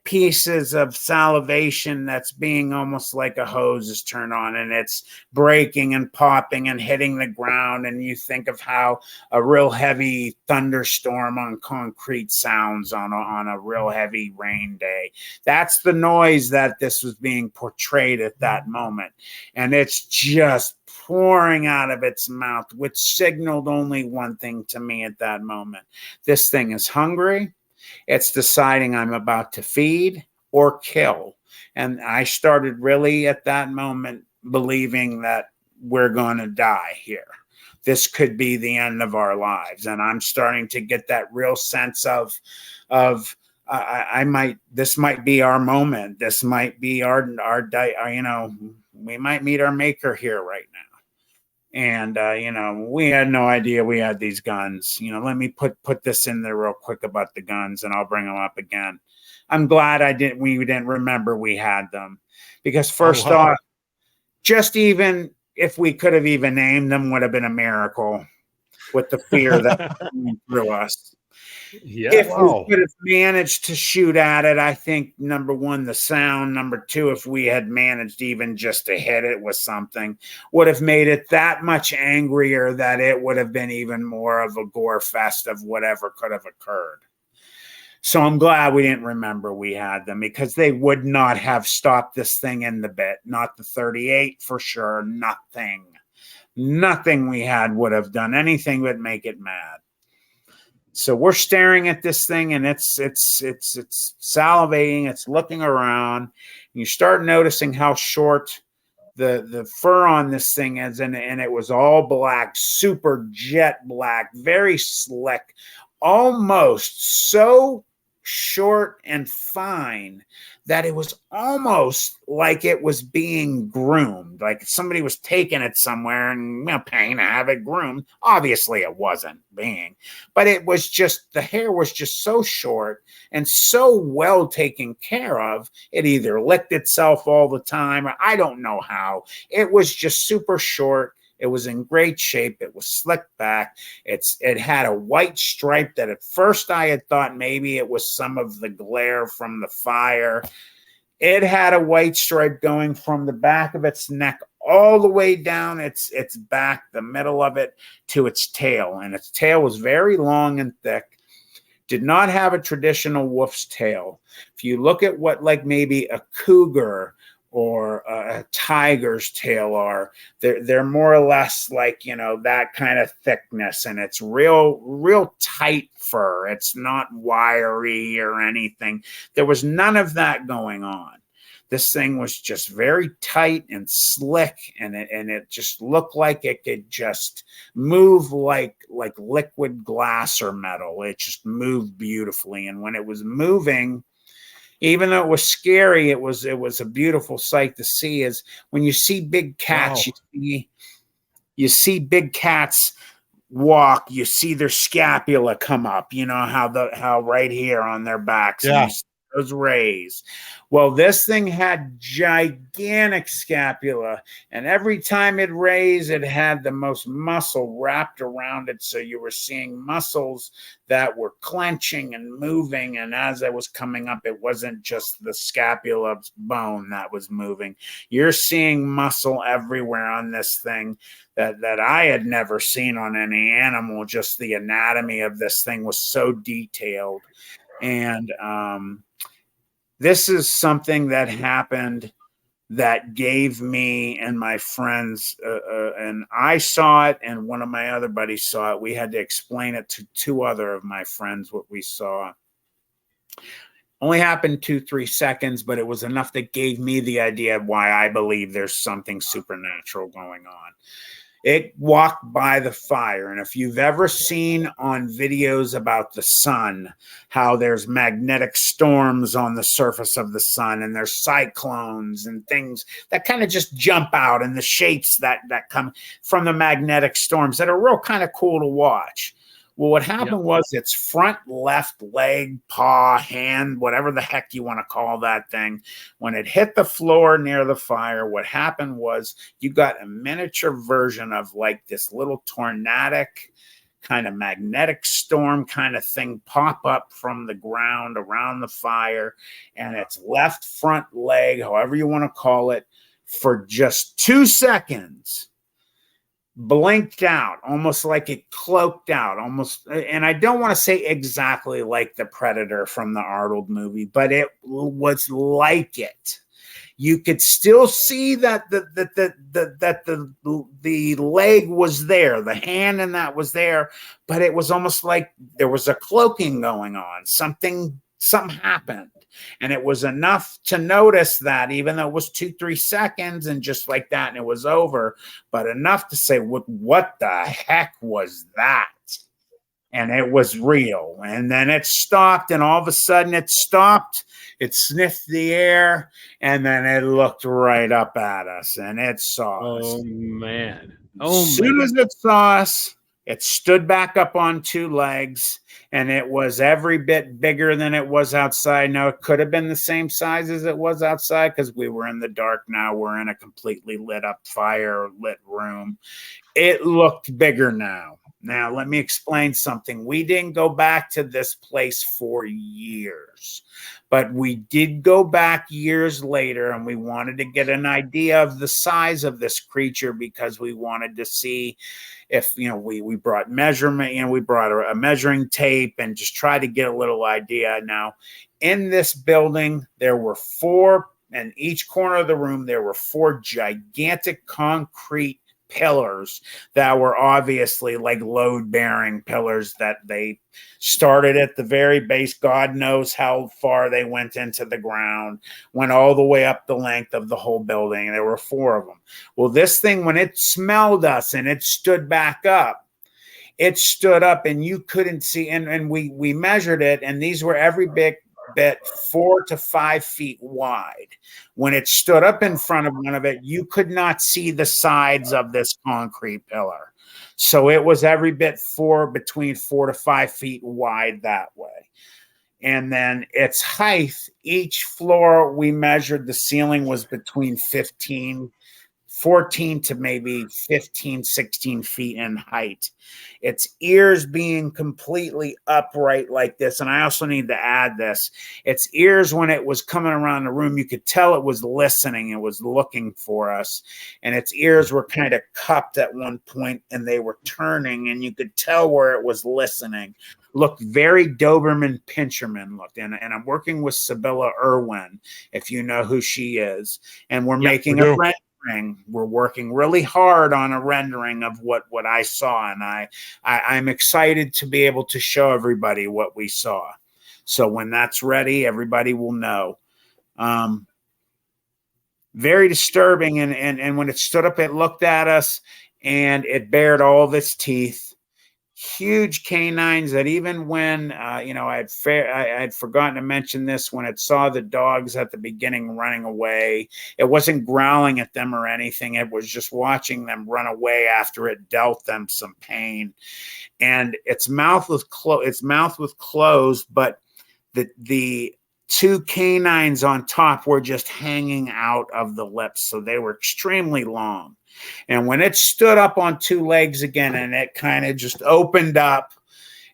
pieces of salivation that's being almost like a hose is turned on, and it's breaking and popping and hitting the ground. And you think of how a real heavy thunderstorm on concrete sounds on a real heavy rain day. That's the noise that this was being portrayed at that moment. And it's just pouring out of its mouth, which signaled only one thing to me at that moment. This thing is hungry. It's deciding I'm about to feed or kill. And I started really at that moment believing that we're going to die here. This could be the end of our lives. And I'm starting to get that real sense of this might be our moment. This might be our we might meet our maker here right now. And, we had no idea we had these guns. Let me put this in there real quick about the guns, and I'll bring them up again. I'm glad we didn't remember we had them, because first off, just even if we could have even named them would have been a miracle with the fear that came through us. Yeah. If we could have managed to shoot at it, I think, number one, the sound. Number two, if we had managed even just to hit it with something, would have made it that much angrier that it would have been even more of a gore fest of whatever could have occurred. So I'm glad we didn't remember we had them, because they would not have stopped this thing in the bit. Not the 38 for sure. Nothing we had would have done anything but make it mad. So we're staring at this thing, and it's salivating. It's looking around. You start noticing how short the fur on this thing is, and it was all black, super jet black, very slick, almost so short and fine that it was almost like it was being groomed, like somebody was taking it somewhere and paying to have it groomed. Obviously it wasn't being, but it was just, the hair was just so short and so well taken care of. It either licked itself all the time, or I don't know how. It was just super short. It was in great shape. It was slicked back. It had a white stripe that at first I had thought maybe it was some of the glare from the fire. It had a white stripe going from the back of its neck all the way down its back, the middle of it, to its tail. And its tail was very long and thick. Did not have a traditional wolf's tail. If you look at what like maybe a cougar or a tiger's tail are, they're more or less like, you know, that kind of thickness, and it's real tight fur. It's not wiry or anything. There was none of that going on. This thing was just very tight and slick, and it just looked like it could just move like liquid glass or metal. It just moved beautifully, and when it was moving, even though it was scary, it was a beautiful sight to see. Is when you see big cats, wow. you see big cats walk, you see their scapula come up, you know, how right here on their backs, yeah. And you see those rays. Well, this thing had gigantic scapula, and every time it raised, it had the most muscle wrapped around it. So you were seeing muscles that were clenching and moving. And as it was coming up, it wasn't just the scapula bone that was moving. You're seeing muscle everywhere on this thing that I had never seen on any animal. Just the anatomy of this thing was so detailed. And this is something that happened that gave me and my friends, and I saw it, and one of my other buddies saw it. We had to explain it to two other of my friends what we saw. Only happened 2-3 seconds, but it was enough that gave me the idea of why I believe there's something supernatural going on. It walked by the fire. And if you've ever seen on videos about the sun, how there's magnetic storms on the surface of the sun, and there's cyclones and things that kind of just jump out, and the shapes that come from the magnetic storms that are real kind of cool to watch. Well, what happened was its front left leg, paw, hand, whatever the heck you want to call that thing, when it hit the floor near the fire, what happened was you got a miniature version of like this little tornadic kind of magnetic storm kind of thing pop up from the ground around the fire, and its left front leg, however you want to call it, for just 2 seconds blinked out, almost like it cloaked out, almost. And I don't want to say exactly like the Predator from the Arnold movie, but it was like it. You could still see that the leg was there, the hand and that was there, but it was almost like there was a cloaking going on. Something happened. And it was enough to notice that, even though it was 2-3 seconds and just like that, and it was over, but enough to say, what the heck was that? And it was real. And then it stopped, and all of a sudden it stopped. It sniffed the air, and then it looked right up at us, and it saw us. Oh, man. As soon as it saw us, it stood back up on 2 legs, and it was every bit bigger than it was outside. Now, it could have been the same size as it was outside because we were in the dark. Now we're in a completely lit up, fire lit room. It looked bigger now. Now, let me explain something. We didn't go back to this place for years, but we did go back years later, and we wanted to get an idea of the size of this creature because we wanted to see if, you know, we brought measurement, you know, we brought a measuring tape and just try to get a little idea. Now, in this building, there were 4, in each corner of the room, there were 4 gigantic concrete pillars that were obviously like load-bearing pillars that they started at the very base. God knows how far they went into the ground, went all the way up the length of the whole building. There were 4 of them. Well, this thing, when it smelled us and it stood back up, it stood up and you couldn't see. And we measured it, and these were every bit 4 to 5 feet wide. When it stood up in front of one of it, you could not see the sides of this concrete pillar. So it was every bit between 4 to 5 feet wide that way. And then its height, each floor we measured, the ceiling was between 14 to maybe 15, 16 feet in height. Its ears being completely upright like this. And I also need to add this. Its ears, when it was coming around the room, you could tell it was listening. It was looking for us. And its ears were kind of cupped at one point, and they were turning, and you could tell where it was listening. Looked very Doberman Pinscherman looked. And I'm working with Sibylla Irwin, if you know who she is. And we're making a rendering. We're working really hard on a rendering of what I saw. And I'm excited to be able to show everybody what we saw. So when that's ready, everybody will know. Very disturbing. And when it stood up, it looked at us, and it bared all of its teeth. Huge canines that even when, I had forgotten to mention this, when it saw the dogs at the beginning running away, it wasn't growling at them or anything. It was just watching them run away after it dealt them some pain. And its mouth was closed, but the 2 canines on top were just hanging out of the lips. So they were extremely long. And when it stood up on 2 legs again, and it kind of just opened up,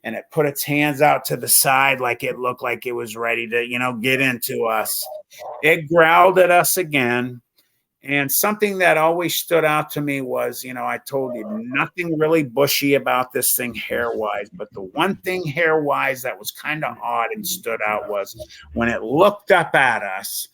and it put its hands out to the side like it looked like it was ready to, get into us, it growled at us again. And something that always stood out to me was, I told you, nothing really bushy about this thing hair-wise. But the one thing hair-wise that was kind of odd and stood out was when it looked up at us,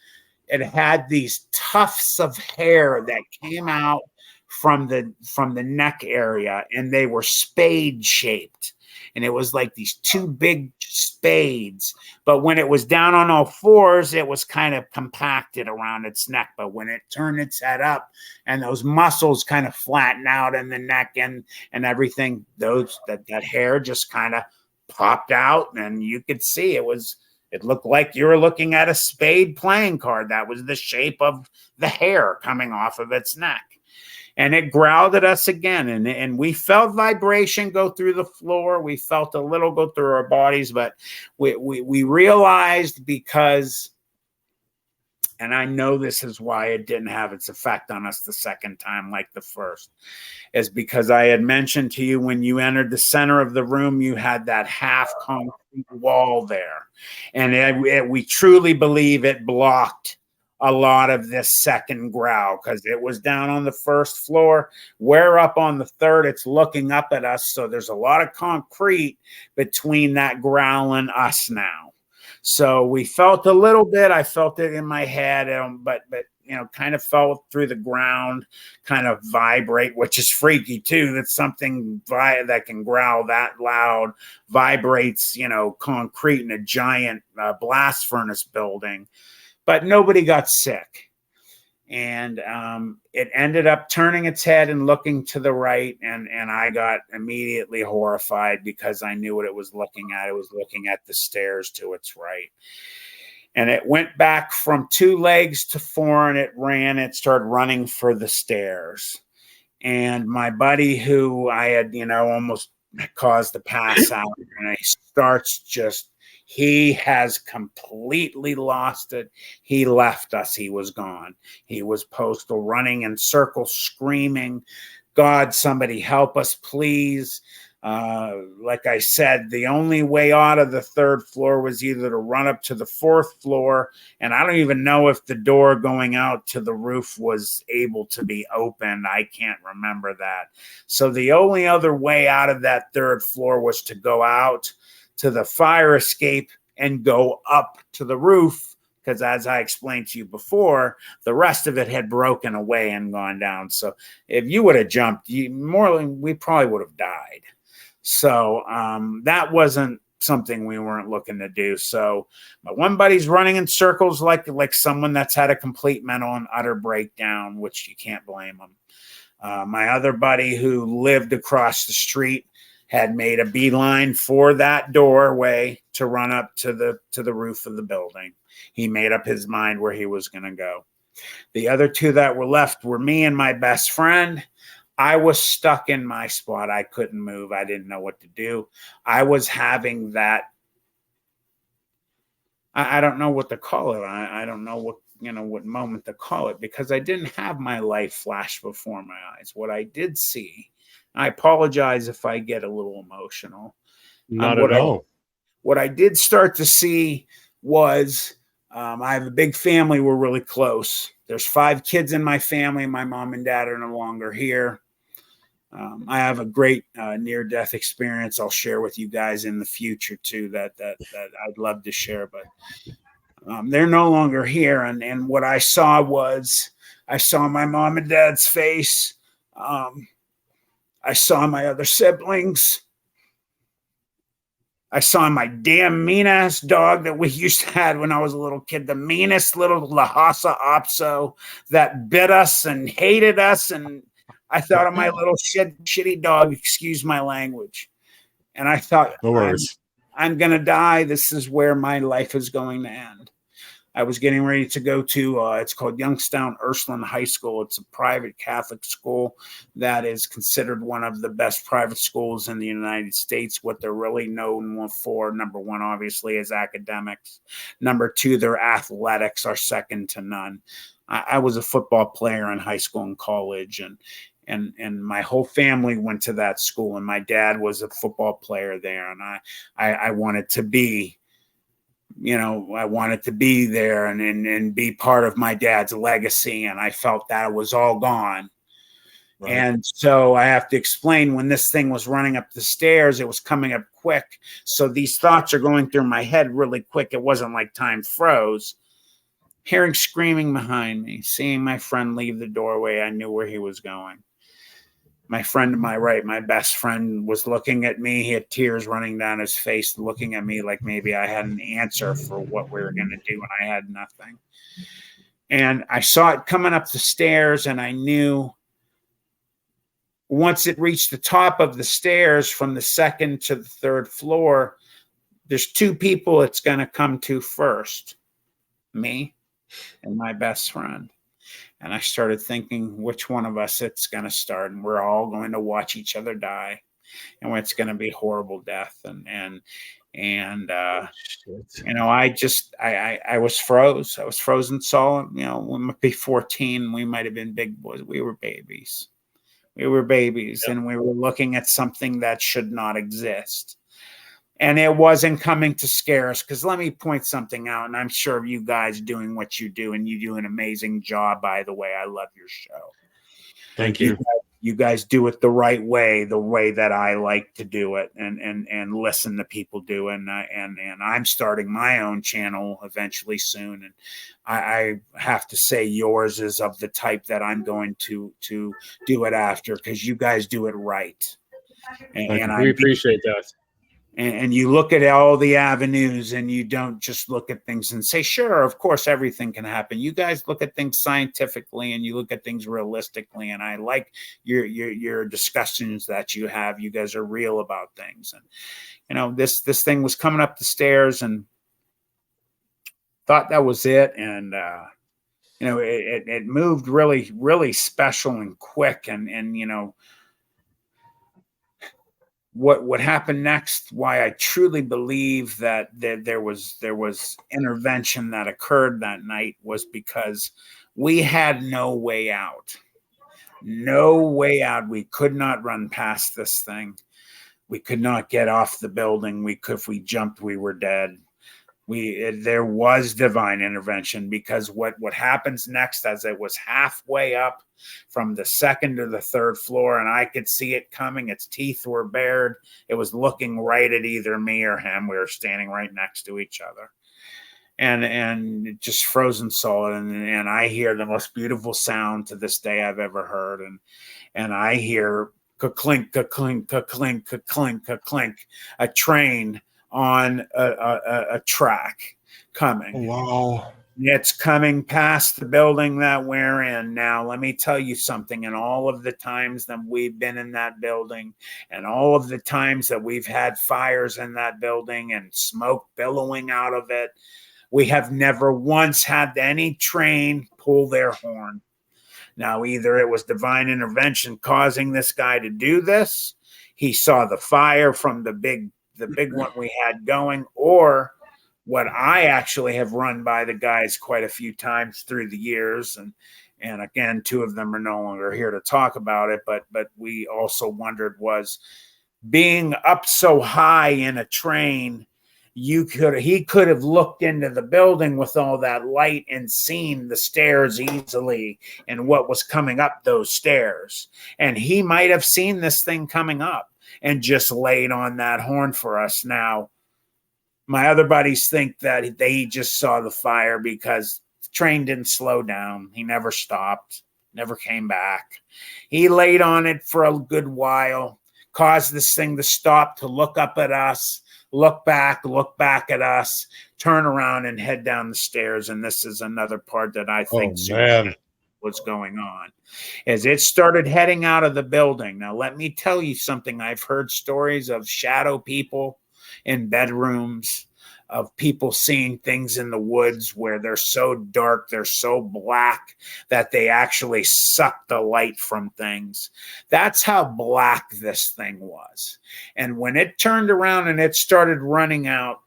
it had these tufts of hair that came out from the neck area, and they were spade shaped, and it was like these 2 big spades. But when it was down on all 4s, it was kind of compacted around its neck. But when it turned its head up, and those muscles kind of flatten out in the neck and everything, that hair just kind of popped out, and you could see it looked like you were looking at a spade playing card. That was the shape of the hair coming off of its neck. And it growled at us again. And we felt vibration go through the floor. We felt a little go through our bodies, but we realized, because, and I know this is why it didn't have its effect on us the second time like the first, is because I had mentioned to you, when you entered the center of the room, you had that half concrete wall there. And we truly believe it blocked a lot of this second growl, because it was down on the first floor. We're up on the third. It's looking up at us. So there's a lot of concrete between that growl and us now. So we felt a little bit. I felt it in my head, but kind of felt through the ground, kind of vibrate, which is freaky too. That's something that can growl that loud, vibrates, concrete in a giant blast furnace building. But nobody got sick. And it ended up turning its head and looking to the right. And I got immediately horrified, because I knew what it was looking at. It was looking at the stairs to its right. And it went back from 2 legs to 4, and it started running for the stairs. And my buddy, who I had, almost caused to pass out, and he starts he has completely lost it. He left us. He was gone. He was postal, running in circles, screaming, "God, somebody help us, please." Like I said, the only way out of the 3rd floor was either to run up to the 4th floor. And I don't even know if the door going out to the roof was able to be opened. I can't remember that. So the only other way out of that 3rd floor was to go out to the fire escape and go up to the roof, because as I explained to you before, the rest of it had broken away and gone down. So if you would have jumped, we probably would have died. So that wasn't something we weren't looking to do. So my one buddy's running in circles like someone that's had a complete mental and utter breakdown, which you can't blame him. My other buddy, who lived across the street, had made a beeline for that doorway to run up to the roof of the building. He made up his mind where he was going to go. The other two that were left were me and my best friend. I was stuck in my spot. I couldn't move. I didn't know what to do. I was having that. I don't know what to call it. I don't know what moment to call it, because I didn't have my life flash before my eyes. What I did see, I apologize if I get a little emotional. Not at all. What I did start to see was I have a big family. We're really close. There's 5 kids in my family. My mom and dad are no longer here. I have a great near-death experience I'll share with you guys in the future too, that I'd love to share, but they're no longer here. And what I saw was, I saw my mom and dad's face. I saw my other siblings. I saw my damn mean-ass dog that we used to have when I was a little kid, the meanest little Lhasa Apso that bit us and hated us. And I thought of my little shitty dog, excuse my language. And I thought, no worries. I'm going to die. This is where my life is going to end. I was getting ready to go to, it's called Youngstown Ursuline High School. It's a private Catholic school that is considered one of the best private schools in the United States. What they're really known for, number one, obviously, is academics. Number two, their athletics are second to none. I was a football player in high school and college, and my whole family went to that school, and my dad was a football player there, and I wanted to be, I wanted to be there and be part of my dad's legacy, and I felt that it was all gone. Right. And so I have to explain, when this thing was running up the stairs, it was coming up quick. So these thoughts are going through my head really quick. It wasn't like time froze. Hearing screaming behind me, seeing my friend leave the doorway, I knew where he was going. My friend to my right, my best friend, was looking at me. He had tears running down his face, looking at me like maybe I had an answer for what we were going to do, and I had nothing. And I saw it coming up the stairs, and I knew once it reached the top of the stairs from the second to the third floor, there's 2 people it's going to come to first, me and my best friend. And I started thinking, which one of us it's going to start, and we're all going to watch each other die, and it's going to be horrible death. I was froze. I was frozen solid. We might be 14. We might have been big boys. We were babies. Yep. And we were looking at something that should not exist. And it wasn't coming to scare us, because let me point something out, and I'm sure you guys doing what you do, and you do an amazing job, by the way. I love your show. Thank you. You guys do it the right way, the way that I like to do it, and listen to people do. And I'm starting my own channel eventually soon. And I have to say, yours is of the type that I'm going to do it after, because you guys do it right. And we appreciate that. And you look at all the avenues, and you don't just look at things and say, sure, of course, everything can happen. You guys look at things scientifically, and you look at things realistically. And I like your discussions that you have. You guys are real about things. And, this thing was coming up the stairs, and thought that was it. And, it moved really, really special and quick. And what happened next, why I truly believe that there was intervention that occurred that night, was because we had no way out. No way out. We could not run past this thing. We could not get off the building. If we jumped, we were dead. There was divine intervention, because what happens next, as it was halfway up from the second to the third floor, and I could see it coming. Its teeth were bared. It was looking right at either me or him. We were standing right next to each other, and just frozen solid. And I hear the most beautiful sound to this day I've ever heard. And I hear ka-clink, ka-clink, ka-clink, ka-clink, ka-clink, a train on a track coming. Wow. It's coming past the building that we're in now. Let me tell you something. And all of the times that we've been in that building, and all of the times that we've had fires in that building and smoke billowing out of it, we have never once had any train pull their horn. Now, either it was divine intervention causing this guy to do this, he saw the fire from the big one we had going, or what I actually have run by the guys quite a few times through the years, and again, two of them are no longer here to talk about it, but we also wondered, was being up so high in a train, he could have looked into the building with all that light and seen the stairs easily and what was coming up those stairs, and he might have seen this thing coming up and just laid on that horn for us. Now, my other buddies think that they just saw the fire because the train didn't slow down. He never stopped, never came back. He laid on it for a good while, caused this thing to stop, to look up at us, look back at us, turn around and head down the stairs. And this is another part that I think was going on. As it started heading out of the building. Now, let me tell you something. I've heard stories of shadow people in bedrooms, of people seeing things in the woods where they're so dark, they're so black that they actually suck the light from things. That's how black this thing was. And when it turned around and it started running out,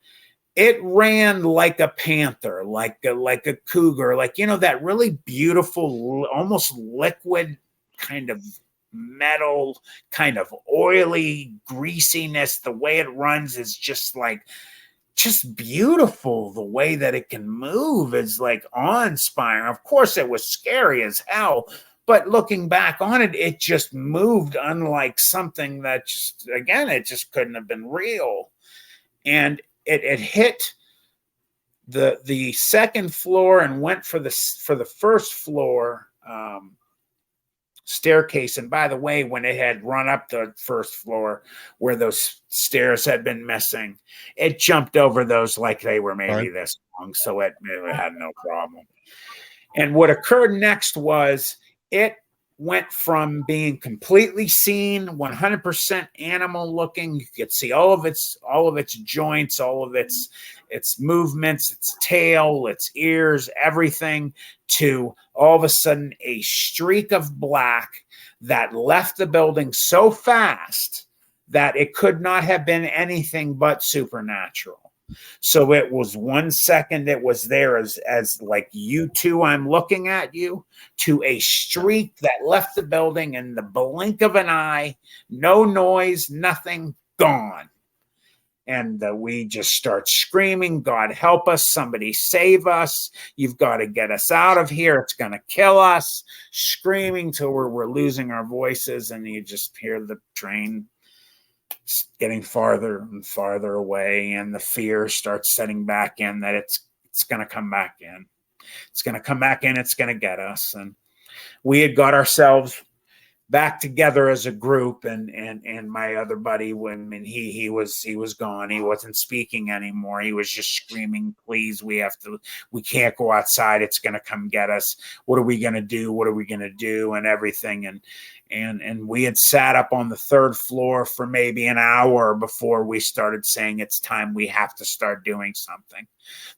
it ran like a panther, like a cougar, like, that really beautiful, almost liquid kind of metal, kind of oily greasiness. The way it runs is just beautiful. The way that it can move is like awe-inspiring. Of course, it was scary as hell, but looking back on it, it just moved unlike something that it just couldn't have been real. And it hit the second floor and went for the first floor staircase. And by the way, when it had run up the first floor where those stairs had been missing, it jumped over those like they were maybe this long, so it had no problem. And what occurred next was it went from being completely seen, 100% animal looking. You could see all of its joints, all of its movements, its tail, its ears, everything, to all of a sudden a streak of black that left the building so fast that it could not have been anything but supernatural. So it was 1 second, it was there as like you two, I'm looking at you, to a streak that left the building in the blink of an eye, no noise, nothing, gone. And we just start screaming, God help us, somebody save us, you've got to get us out of here, it's going to kill us, screaming till we're losing our voices, and you just hear the train getting farther and farther away, and the fear starts setting back in that it's going to come back in. It's going to come back in. It's going to get us. And we had got ourselves back together as a group, and my other buddy, when he was gone, he wasn't speaking anymore. He was just screaming, please, we can't go outside. It's going to come get us. What are we going to do? What are we going to do? And everything. And we had sat up on the third floor for maybe an hour before we started saying it's time, we have to start doing something.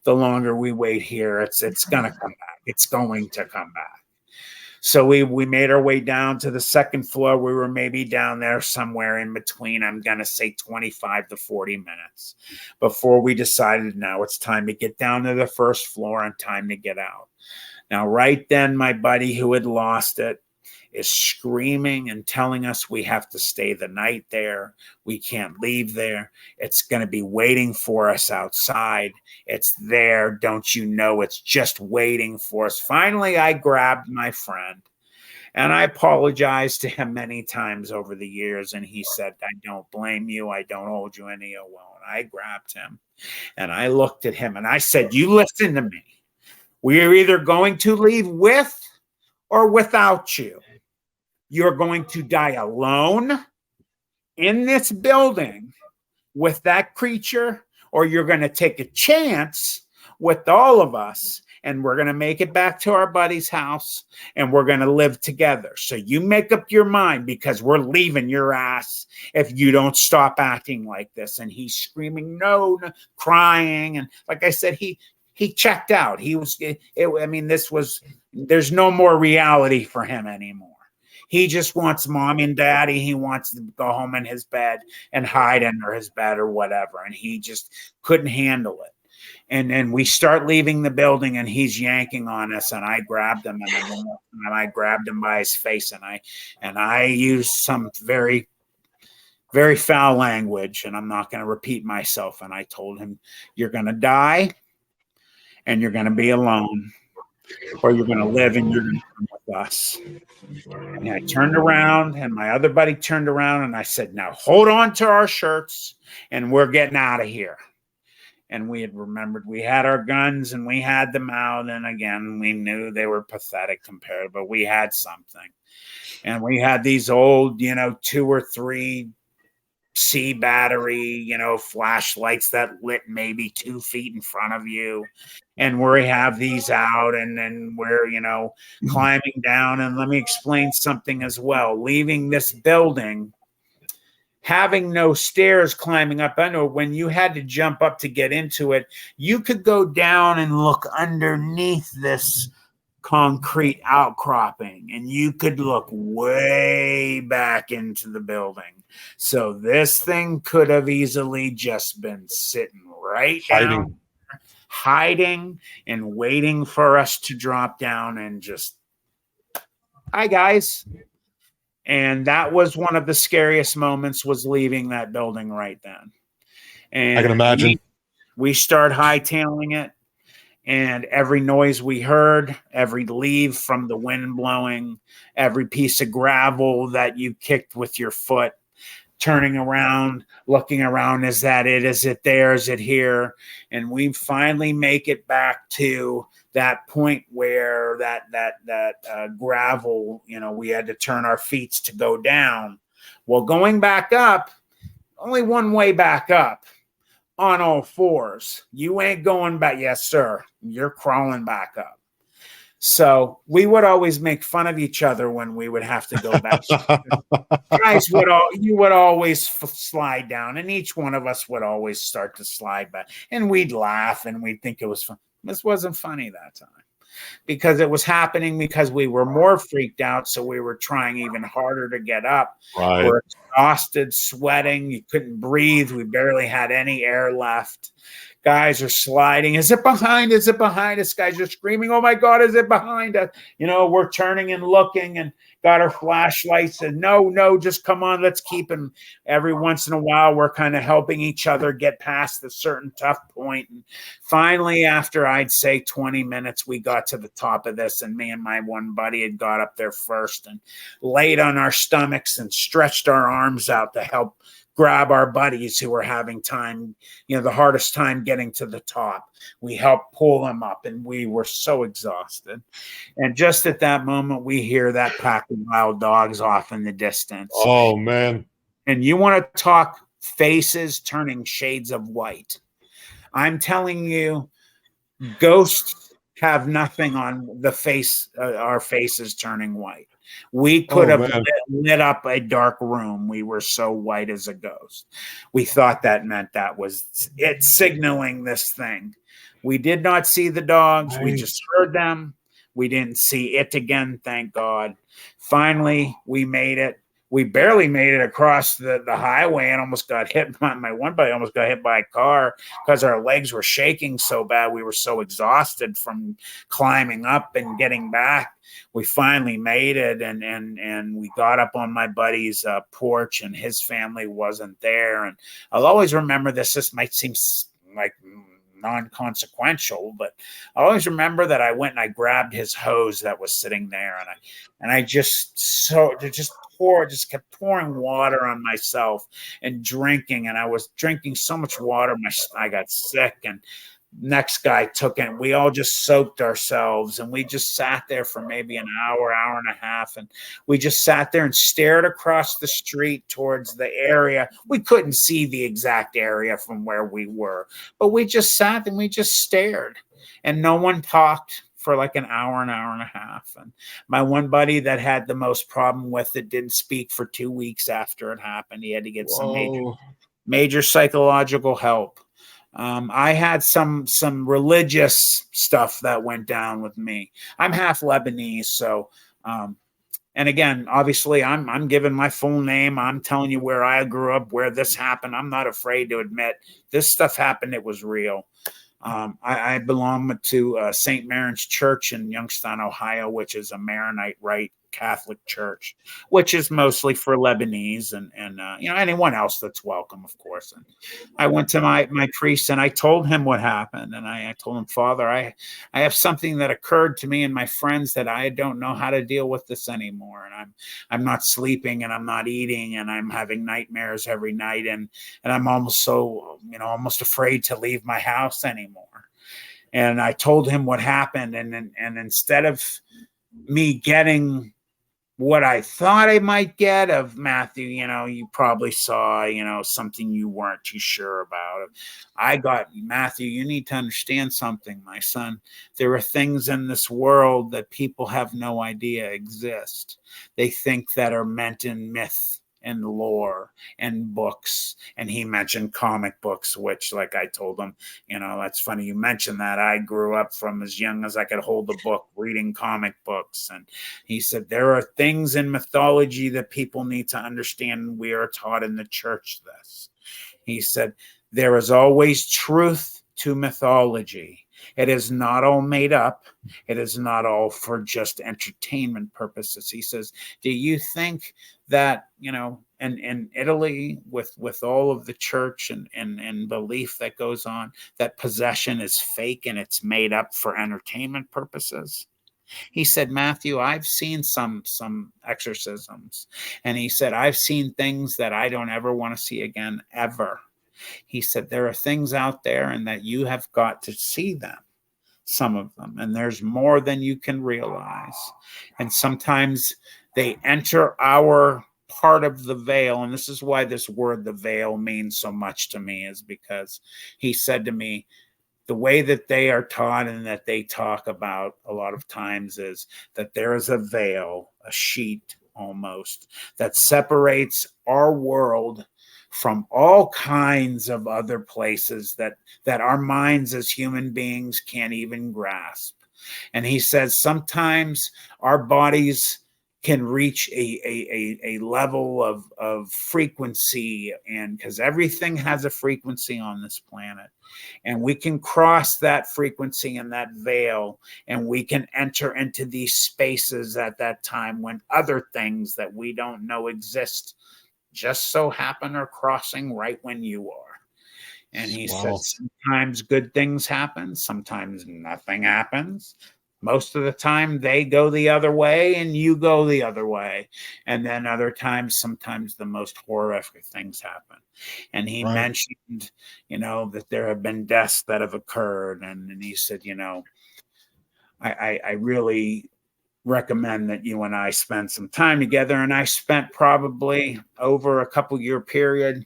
The longer we wait here, it's going to come back. It's going to come back. So we made our way down to the second floor. We were maybe down there somewhere in between, I'm going to say 25 to 40 minutes before we decided now it's time to get down to the first floor and time to get out. Now, right then, my buddy who had lost it is screaming and telling us we have to stay the night there. We can't leave there. It's going to be waiting for us outside. It's there. Don't you know? It's just waiting for us. Finally, I grabbed my friend, and I apologized to him many times over the years. And he said, I don't blame you. I don't hold you any ill will. And I grabbed him and I looked at him and I said, you listen to me. We are either going to leave with or without you. You're going to die alone in this building with that creature, or you're going to take a chance with all of us and we're going to make it back to our buddy's house, and we're going to live together. So you make up your mind, because we're leaving your ass if you don't stop acting like this. And he's screaming, no, no, crying. And like I said, he checked out. There's no more reality for him anymore. He just wants mommy and daddy. He wants to go home in his bed and hide under his bed or whatever. And he just couldn't handle it. And then we start leaving the building, and he's yanking on us, and I grabbed him, and I grabbed him by his face, and I used some very, very foul language, and I'm not going to repeat myself. And I told him, you're going to die, and you're going to be alone, or you're going to live, and you're going to come with us. And I turned around, and my other buddy turned around, and I said, now hold on to our shirts, and we're getting out of here. And we had remembered we had our guns, and we had them out. And again, we knew they were pathetic compared, but we had something. And we had these old, 2 or 3 C battery, flashlights that lit maybe 2 feet in front of you. And we have these out, and then we're, climbing down. And let me explain something as well. Leaving this building, having no stairs climbing up. I know when you had to jump up to get into it, you could go down and look underneath this concrete outcropping, and you could look way back into the building. So this thing could have easily just been sitting right down, hiding and waiting for us to drop down and just, hi guys. And that was one of the scariest moments, was leaving that building right then. And I can imagine. We start hightailing it, and every noise we heard, every leaf from the wind blowing, every piece of gravel that you kicked with your foot, turning around, looking around, is that it? Is it there? Is it here? And we finally make it back to that point where that gravel, we had to turn our feet to go down. Well, going back up, only one way back up, on all fours. You ain't going back. Yes, sir. You're crawling back up. So we would always make fun of each other when we would have to go back. You would always slide down, and each one of us would always start to slide back, and we'd laugh, and we'd think it was fun. This wasn't funny that time, because it was happening because we were more freaked out. So we were trying even harder to get up. Right. We're exhausted, sweating. You couldn't breathe. We barely had any air left. Guys are sliding. Is it behind? Is it behind us? Guys are screaming, oh my God, is it behind us? We're turning and looking, and got our flashlights, and no, just come on, let's keep him. Every once in a while, we're kind of helping each other get past a certain tough point. And finally, after I'd say 20 minutes, we got to the top of this, and me and my one buddy had got up there first and laid on our stomachs and stretched our arms out to help grab our buddies who were having time, the hardest time getting to the top. We helped pull them up, and we were so exhausted. And just at that moment, we hear that pack of wild dogs off in the distance. Oh, man. And you want to talk faces turning shades of white. I'm telling you, ghosts have nothing on the face, our faces turning white. We could have lit up a dark room. We were so white as a ghost. We thought that meant that was it signaling this thing. We did not see the dogs. Nice. We just heard them. We didn't see it again, thank God. Finally, we made it. We barely made it across the highway and almost got hit. My one buddy almost got hit by a car because our legs were shaking so bad. We were so exhausted from climbing up and getting back. We finally made it, and we got up on my buddy's porch, and his family wasn't there. And I'll always remember this. This might seem like non-consequential, but I always remember that I went and I grabbed his hose that was sitting there, and I just kept pouring water on myself and drinking, and I was drinking so much water, I got sick. And next guy took it. We all just soaked ourselves, and we just sat there for maybe an hour, hour and a half. And we just sat there and stared across the street towards the area. We couldn't see the exact area from where we were, but we just sat and we just stared, and no one talked for like an hour and a half. And my one buddy that had the most problem with it didn't speak for 2 weeks after it happened. He had to get some major psychological help. I had some religious stuff that went down with me. I'm half Lebanese, so and again, obviously, I'm giving my full name. I'm telling you where I grew up, where this happened. I'm not afraid to admit this stuff happened. It was real. I belong to St. Mary's Church in Youngstown, Ohio, which is a Maronite Rite Catholic church, which is mostly for Lebanese and anyone else that's welcome, of course. And I went to my priest and I told him what happened, and I told him, Father, I have something that occurred to me and my friends that I don't know how to deal with this anymore, and I'm not sleeping and I'm not eating and I'm having nightmares every night, and I'm almost almost afraid to leave my house anymore. And I told him what happened, and instead of me getting what I thought I might get of Matthew, you probably saw, something you weren't too sure about. I got, Matthew, you need to understand something, my son. There are things in this world that people have no idea exist. They think that are meant in myth and lore and books. And he mentioned comic books, which, like I told him, that's funny you mentioned that. I grew up from as young as I could hold a book reading comic books. And he said, there are things in mythology that people need to understand. We are taught in the church this. He said, there is always truth to mythology. It is not all made up. It is not all for just entertainment purposes. He says, do you think that, in Italy, with all of the church and belief that goes on, that possession is fake and it's made up for entertainment purposes? He said, Matthew, I've seen some exorcisms. And he said, I've seen things that I don't ever want to see again, ever. He said, there are things out there and that you have got to see them, some of them. And there's more than you can realize. And sometimes they enter our part of the veil. And this is why this word, the veil, means so much to me, is because he said to me, the way that they are taught and that they talk about a lot of times is that there is a veil, a sheet almost, that separates our world from all kinds of other places that our minds as human beings can't even grasp. And he says sometimes our bodies can reach a level of frequency, and because everything has a frequency on this planet, and we can cross that frequency and that veil, and we can enter into these spaces at that time when other things that we don't know exist just so happen are crossing right when you are. And he said sometimes good things happen, sometimes nothing happens. Most of the time they go the other way and you go the other way. And then other times, sometimes the most horrific things happen. And he mentioned, that there have been deaths that have occurred. And he said, I really recommend that you and I spend some time together. And I spent probably over a couple-year period.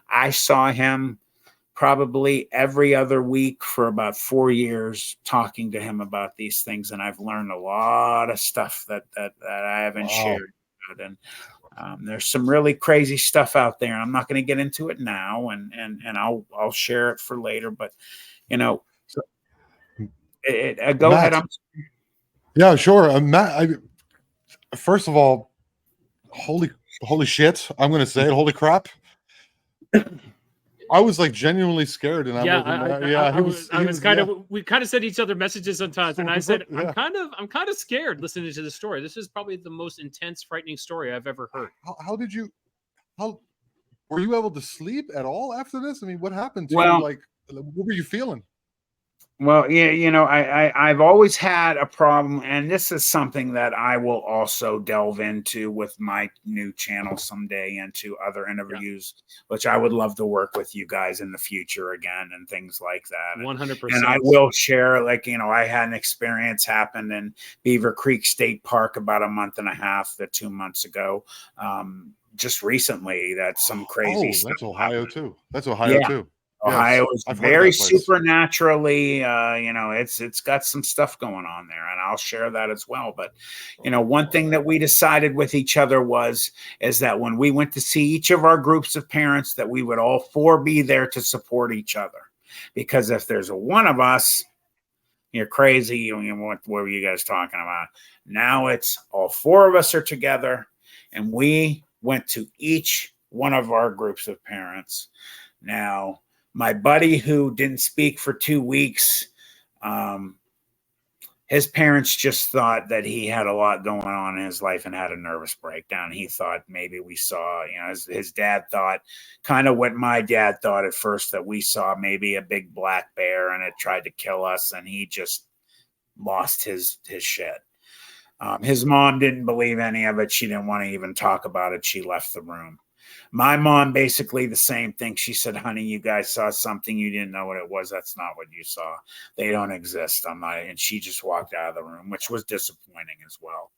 I saw him probably every other week for about 4 years, talking to him about these things. And I've learned a lot of stuff that I haven't shared. And there's some really crazy stuff out there. I'm not going to get into it now, and I'll share it for later. But go Matt, ahead. Yeah, sure. Matt, first of all, holy shit! I'm going to say it. Holy crap! I was like genuinely scared, and we kind of sent each other messages sometimes, and I said, I'm kind of scared listening to the story. This is probably the most intense, frightening story I've ever heard. How were you able to sleep at all after this? I mean, what happened to you? Like, what were you feeling? Well, yeah, I've always had a problem, and this is something that I will also delve into with my new channel someday, into other Yeah, interviews, which I would love to work with you guys in the future again and things like that. And I 100%. will share, like, I had an experience happen in Beaver Creek State Park about a month and a half to 2 months ago. Just recently, that some crazy Oh, stuff that's Ohio happened. too. That's Ohio Yeah. too. Ohio Yes, is I've heard of very that place. supernaturally, it's got some stuff going on there, and I'll share that as well. But one thing that we decided with each other is that when we went to see each of our groups of parents, that we would all four be there to support each other. Because if there's a one of us, you're crazy, what were you guys talking about? Now it's all four of us are together, and we went to each one of our groups of parents. Now, my buddy who didn't speak for 2 weeks, his parents just thought that he had a lot going on in his life and had a nervous breakdown. He thought maybe we saw, his dad thought kind of what my dad thought at first, that we saw maybe a big black bear and it tried to kill us, and he just lost his shit. His mom didn't believe any of it. She didn't want to even talk about it. She left the room. My mom, basically the same thing. She said, honey, you guys saw something. You didn't know what it was. That's not what you saw. They don't exist. I'm not. And she just walked out of the room, which was disappointing as well.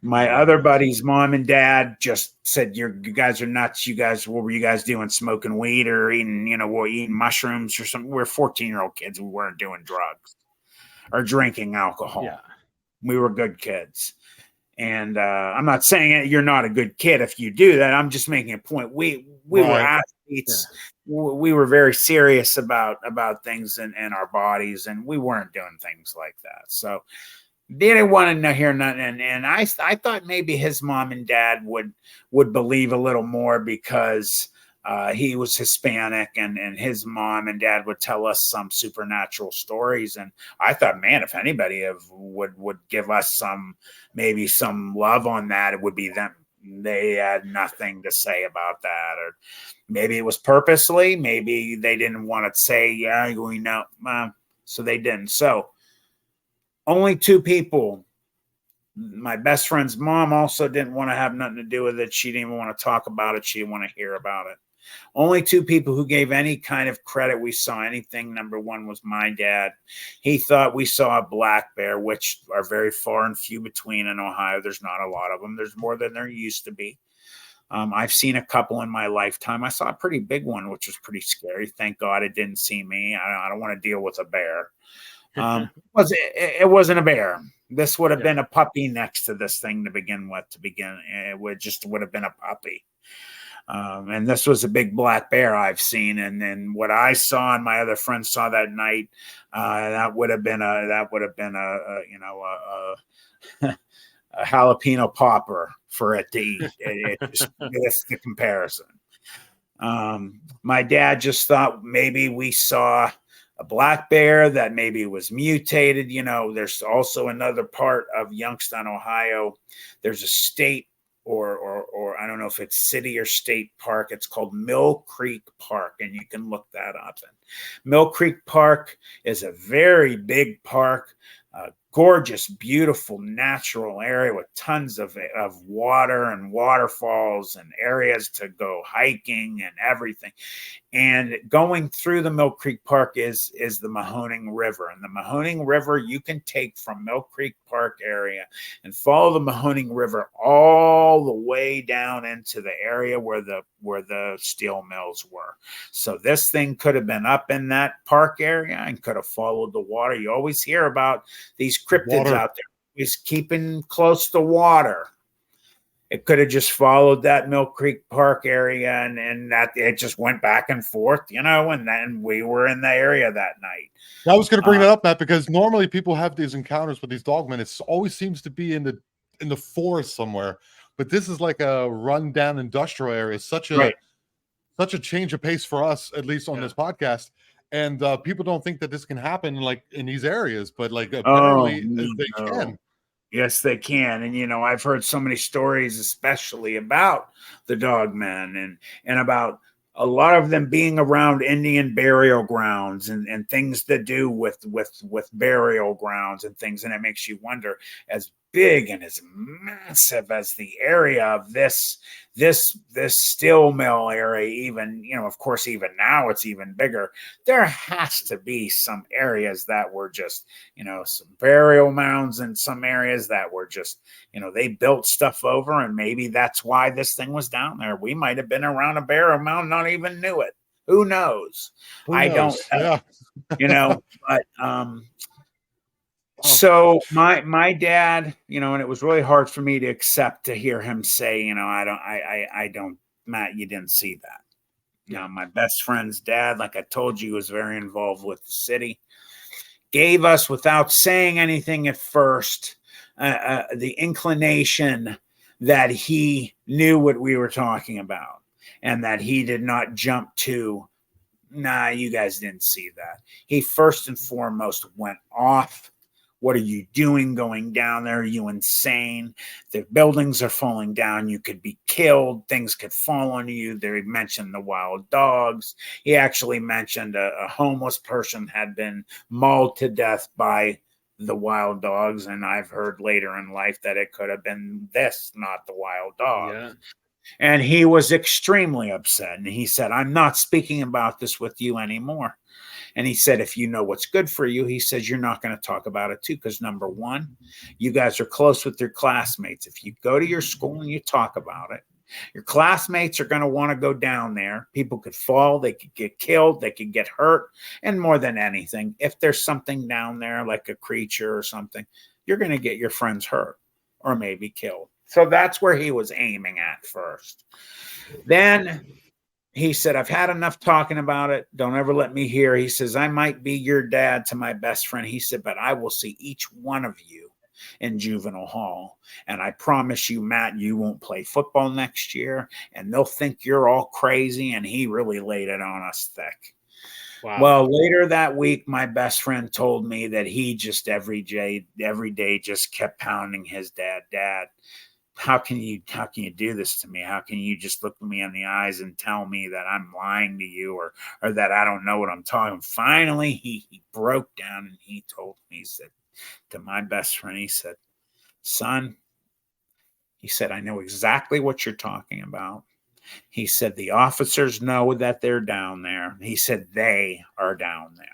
My other buddy's mom and dad just said, you guys are nuts. You guys, what were you guys doing? Smoking weed or eating, we're eating mushrooms or something. We're 14-year-old kids. We weren't doing drugs or drinking alcohol. Yeah. We were good kids. And I'm not saying you're not a good kid if you do that. I'm just making a point. We were athletes. Yeah. We were very serious about things in our bodies, and we weren't doing things like that. So they didn't want to hear nothing. And I thought maybe his mom and dad would believe a little more, because he was Hispanic, and his mom and dad would tell us some supernatural stories. And I thought, man, if anybody would give us maybe some love on that, it would be them. They had nothing to say about that. Or maybe it was purposely. Maybe they didn't want to say, yeah, we know. So they didn't. So only two people. My best friend's mom also didn't want to have nothing to do with it. She didn't even want to talk about it. She didn't want to hear about it. Only two people who gave any kind of credit we saw anything. Number one was my dad. He thought we saw a black bear, which are very far and few between in Ohio. There's not a lot of them. There's more than there used to be. I've seen a couple in my lifetime. I saw a pretty big one, which was pretty scary. Thank God it didn't see me. I don't want to deal with a bear. It wasn't a bear. This would have been a puppy next to this thing to begin with. It would have been a puppy. And this was a big black bear I've seen. And then what I saw and my other friends saw that night, that would have been a jalapeno popper for it to eat. It's the comparison. My dad just thought maybe we saw a black bear that maybe was mutated. There's also another part of Youngstown, Ohio. There's a state or I don't know if it's city or state park. It's called Mill Creek Park, and you can look that up. And Mill Creek Park is a very big park, gorgeous, beautiful, natural area with tons of water and waterfalls and areas to go hiking and everything. And going through the Mill Creek Park is the Mahoning River. And the Mahoning River you can take from Mill Creek Park area and follow the Mahoning River all the way down into the area where the steel mills were. So this thing could have been up in that park area and could have followed the water. You always hear about these cryptids out there. He's keeping close to water. It could have just followed that Mill Creek Park area, and that it just went back and forth, and then we were in the area that night. I was going to bring that up, Matt, because normally people have these encounters with these dogmen. It always seems to be in the forest somewhere, but this is like a rundown industrial area. Such a change of pace for us, at least on this podcast. And people don't think that this can happen like in these areas, but like apparently they can. Yes, they can. And, I've heard so many stories, especially about the dogmen and about a lot of them being around Indian burial grounds and things to do with burial grounds and things. And it makes you wonder, as big and as massive as the area of this steel mill area, even, you know, of course, even now it's even bigger. There has to be some areas that were just, you know, some burial mounds and some areas that were just, you know, they built stuff over, and maybe that's why this thing was down there. We might have been around a burial mound, not even knew it. Who knows? I don't know. Yeah. You know, but so my dad, you know, and it was really hard for me to accept, to hear him say, you know, I don't, Matt, you didn't see that. You know, my best friend's dad, like I told you, was very involved with the city. Gave us, without saying anything at first, the inclination that he knew what we were talking about, and that he did not jump to, nah, you guys didn't see that. He first and foremost went off. What are you doing going down there? Are you insane? The buildings are falling down. You could be killed. Things could fall on you. They mentioned the wild dogs. He actually mentioned a homeless person had been mauled to death by the wild dogs. And I've heard later in life that it could have been this, not the wild dog. Yeah. And he was extremely upset. And he said, I'm not speaking about this with you anymore. And he said, if you know what's good for you, he says, you're not going to talk about it too. Because number one, you guys are close with your classmates. If you go to your school and you talk about it, your classmates are going to want to go down there. People could fall. They could get killed. They could get hurt. And more than anything, if there's something down there, like a creature or something, you're going to get your friends hurt or maybe killed. So that's where he was aiming at first. Then he said, I've had enough talking about it. Don't ever let me hear. He says, I might be your dad to my best friend. He said, but I will see each one of you in juvenile hall. And I promise you, Matt, you won't play football next year. And they'll think you're all crazy. And he really laid it on us thick. Wow. Well, later that week, my best friend told me that he just every day just kept pounding his dad. How can you do this to me? How can you just look me in the eyes and tell me that I'm lying to you, or that I don't know what I'm talking? Finally, he broke down and he told me, he said to my best friend, he said, son, he said, I know exactly what you're talking about. He said, the officers know that they're down there. He said, they are down there.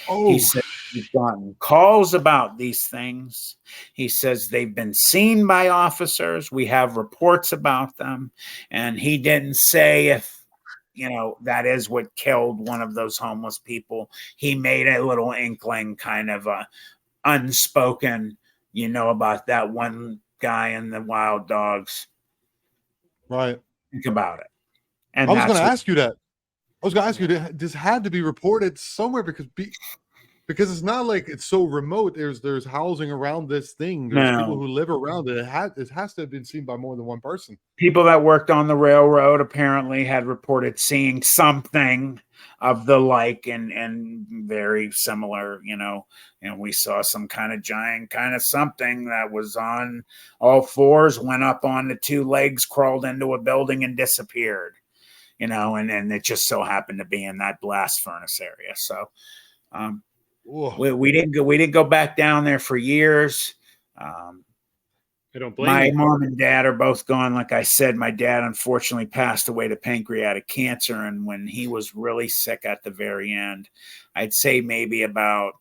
Oh. He said, we've gotten calls about these things. He says they've been seen by officers. We have reports about them. And he didn't say if, you know, that is what killed one of those homeless people. He made a little inkling, kind of a unspoken, you know, about that one guy and the wild dogs. Right. Think about it. And I was going to ask you that. I was going to ask you, this had to be reported somewhere, because it's not like it's so remote. There's housing around this thing. There's people who live around it. It has to have been seen by more than one person. People that worked on the railroad apparently had reported seeing something of the like, and very similar, you know, and we saw some kind of giant kind of something that was on all fours, went up on the two legs, crawled into a building and disappeared, you know, and it just so happened to be in that blast furnace area. So we didn't go back down there for years. I don't blame my you. mom and dad are both gone. Like I said, my dad unfortunately passed away to pancreatic cancer. And when he was really sick at the very end, I'd say maybe about,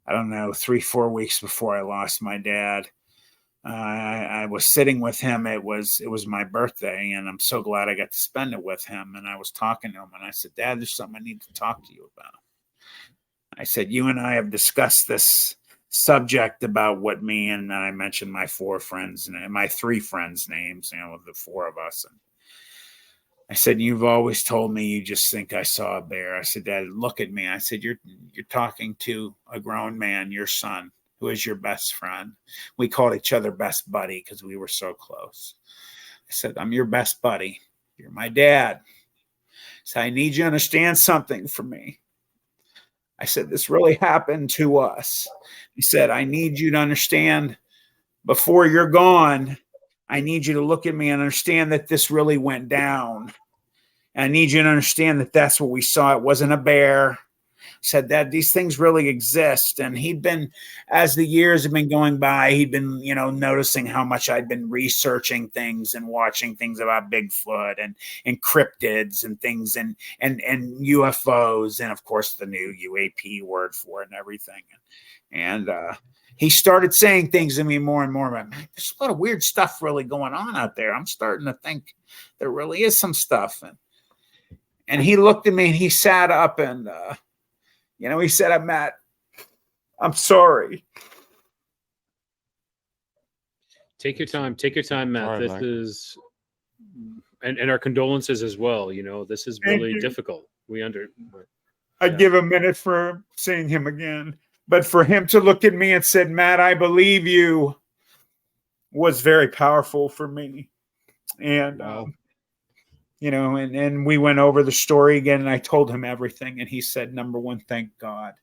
I don't know, 3-4 weeks before I lost my dad, I was sitting with him. It was my birthday, and I'm so glad I got to spend it with him. And I was talking to him, and I said, Dad, there's something I need to talk to you about. I said, you and I have discussed this subject about what me, and I mentioned my 4 friends and my 3 friends' names, you know, the 4 of us. And I said, you've always told me you just think I saw a bear. I said, Dad, look at me. I said, you're talking to a grown man, your son, who is your best friend. We called each other best buddy because we were so close. I said, I'm your best buddy. You're my dad. So I need you to understand something from me. I said, this really happened to us. He said, I need you to understand, before you're gone, I need you to look at me and understand that this really went down. I need you to understand that that's what we saw. It wasn't a bear. Said that these things really exist. And he'd been, as the years have been going by, he'd been, noticing how much I'd been researching things and watching things about Bigfoot and cryptids and things and UFOs. And of course the new UAP word for it and everything. And he started saying things to me more and more about, man, there's a lot of weird stuff really going on out there. I'm starting to think there really is some stuff. And he looked at me and he sat up and, he said, Matt, I'm sorry. Take your time. Take your time, Matt. Right, this Mike. is, and our condolences as well. This is really difficult. I'd give a minute for seeing him again. But for him to look at me and said, Matt, I believe you, was very powerful for me. And, Wow. and we went over the story again, and I told him everything. And he said, number one, thank God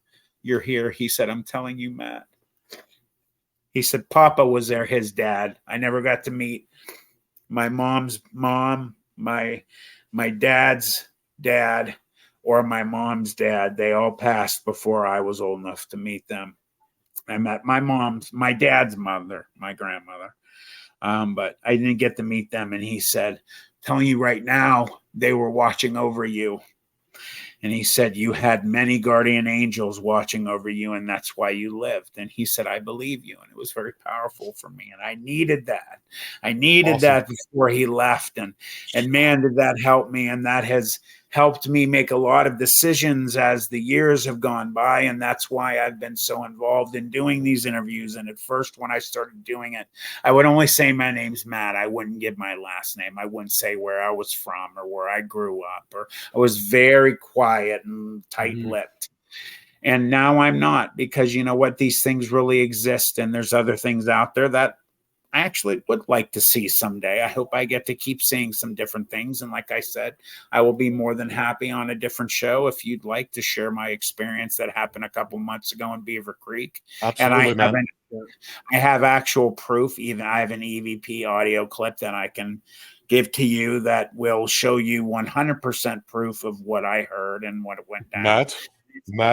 you're here. He said, I'm telling you, Matt. He said, Papa was there, his dad. I never got to meet my mom's mom, my dad's dad, or my mom's dad. They all passed before I was old enough to meet them. I met my dad's mother, my grandmother. But I didn't get to meet them. And he said, telling you right now, they were watching over you. And he said, you had many guardian angels watching over you, and that's why you lived. And he said, I believe you. And it was very powerful for me. And I needed that. I needed that before he left. And man, did that help me. And that has helped me make a lot of decisions as the years have gone by. And that's why I've been so involved in doing these interviews. And at first, when I started doing it, I would only say my name's Matt. I wouldn't give my last name. I wouldn't say where I was from or where I grew up. Or I was very quiet and tight-lipped. And now I'm not, because you know what? These things really exist. And there's other things out there that I actually would like to see someday. I hope I get to keep seeing some different things. And like I said, I will be more than happy on a different show if you'd like to share my experience that happened a couple months ago in Beaver Creek. Absolutely, and I have actual proof. Even I have an EVP audio clip that I can give to you that will show you 100% proof of what I heard and what went down. Matt,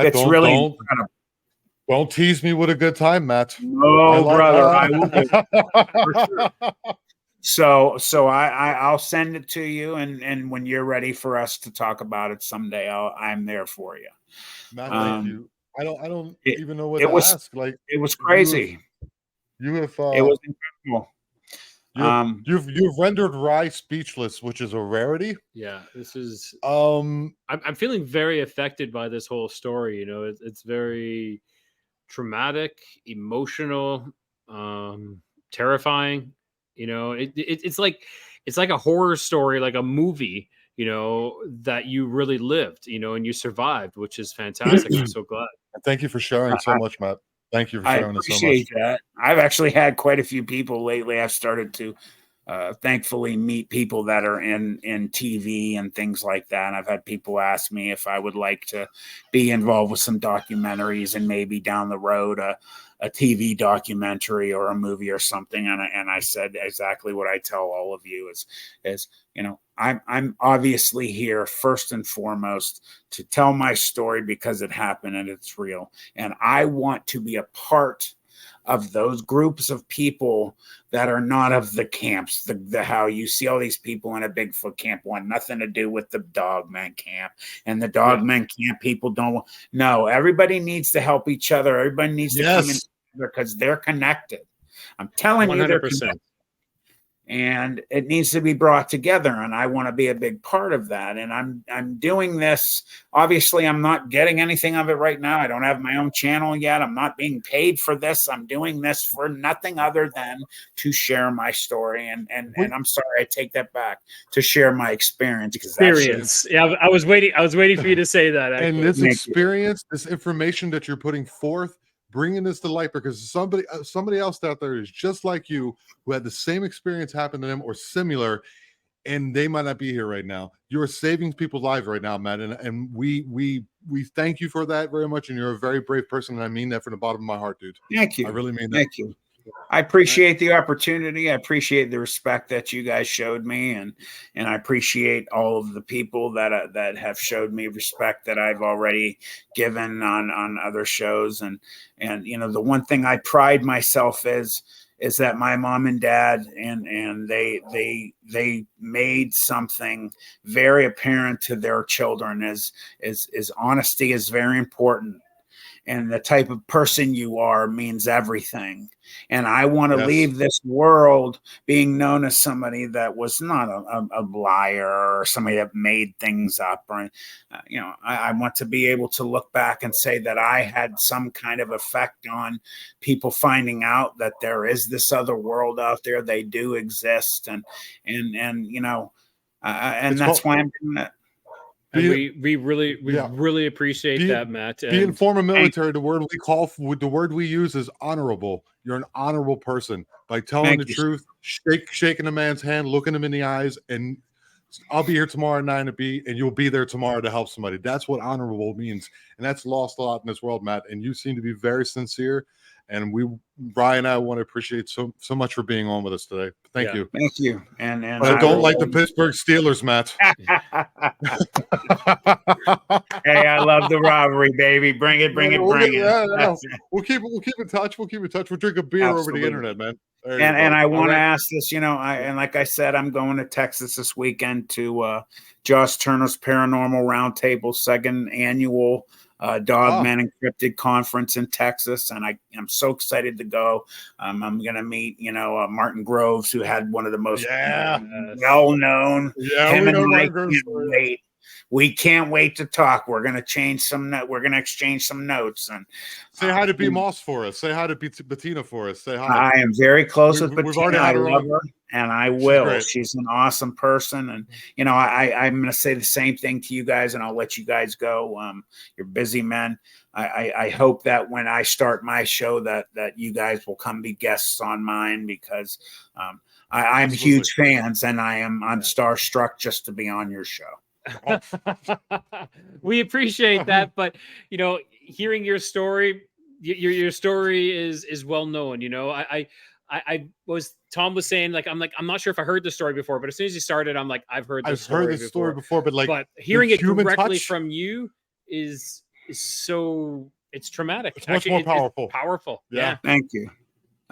it's really incredible. Don't tease me with a good time, Matt. No, brother, I will. For sure. So I'll send it to you, and when you're ready for us to talk about it someday, I'm there for you. Matt, thank you. I don't even know what to ask. Like, it was crazy. You have it was incredible. You've rendered Rye speechless, which is a rarity. Yeah, this is. I'm feeling very affected by this whole story. It's very traumatic, emotional, terrifying. It's like a horror story, like a movie, that you really lived, and you survived, which is fantastic. I'm so glad. Thank you for sharing so much, Matt. Thank you for sharing this so much. I appreciate that. I've actually had quite a few people lately. I've started to thankfully meet people that are in TV and things like that. And I've had people ask me if I would like to be involved with some documentaries and maybe down the road a TV documentary or a movie or something. And I said exactly what I tell all of you is I'm obviously here first and foremost to tell my story because it happened and it's real. And I want to be a part of those groups of people that are not of the camps, the how you see all these people in a Bigfoot camp want nothing to do with the dogman camp, and the dogman camp people don't know. Everybody needs to help each other. Everybody needs to come in together because they're connected. I'm telling 100%. You, they're connected. And it needs to be brought together, and I want to be a big part of that. And I'm doing this. Obviously, I'm not getting anything of it right now. I don't have my own channel yet. I'm not being paid for this. I'm doing this for nothing other than to share my story. And I'm sorry, I take that back, to share my experience. Yeah, I was waiting for you to say that. Actually. And this experience, this information that you're putting forth, bringing this to light, because somebody else out there is just like you, who had the same experience happen to them or similar, and they might not be here right now. You're saving people's lives right now, Matt, and we thank you for that very much. And you're a very brave person, and I mean that from the bottom of my heart, dude. Thank you. I really mean that. Thank you. I appreciate the opportunity. I appreciate the respect that you guys showed me, and I appreciate all of the people that have showed me respect that I've already given on other shows. And the one thing I pride myself is that my mom and dad and they made something very apparent to their children is honesty is very important, and the type of person you are means everything. And I want to leave this world being known as somebody that was not a liar or somebody that made things up. Or, I want to be able to look back and say that I had some kind of effect on people finding out that there is this other world out there. They do exist. And that's why I'm doing it. And we really appreciate that, Matt. Being former military, the word we use is honorable. You're an honorable person by telling the truth, shaking a man's hand, looking him in the eyes, and I'll be here tomorrow at 9 to be, and you'll be there tomorrow to help somebody. That's what honorable means, and that's lost a lot in this world, Matt. And you seem to be very sincere. And Brian and I want to appreciate so much for being on with us today. Thank you. Thank you. And I don't like the Pittsburgh Steelers, Matt. Hey, I love the rivalry, baby. Bring it. Yeah. We'll keep in touch. We'll drink a beer over the internet, man. And I want to ask this, and like I said, I'm going to Texas this weekend to Josh Turner's Paranormal Roundtable second annual Dogman Encrypted conference in Texas, and I'm so excited to go. I'm going to meet Martin Groves, who had one of the most well-known. Yeah, we know Martin Groves. We can't wait to talk. We're going to exchange some notes, and say hi to B. Moss for us. Say hi to Bettina for us. Say hi. I am very close with Bettina. I love her, and I will. She's an awesome person, and I'm going to say the same thing to you guys, and I'll let you guys go. You're busy men. I hope that when I start my show that you guys will come be guests on mine, because I'm huge fans, and I'm starstruck just to be on your show. We appreciate that, but hearing your story, your story is well known. Tom was saying, I'm not sure if I heard the story before, but as soon as you started, I'm like, I've heard this story before, but hearing it directly from you is so, it's traumatic. It's much more powerful. It's powerful. Yeah. Thank you.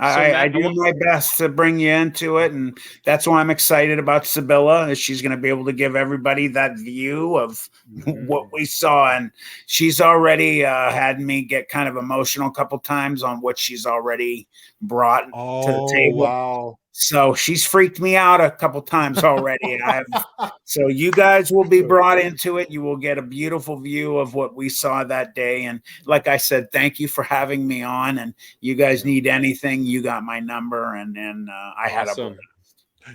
I do my best to bring you into it, and that's why I'm excited about Sibylla, is she's going to be able to give everybody that view of what we saw. And she's already had me get kind of emotional a couple times on what she's already brought to the table. Wow. So she's freaked me out a couple times already. So you guys will be brought into it. You will get a beautiful view of what we saw that day. And like I said, thank you for having me on. And you guys need anything, you got my number. And I had a.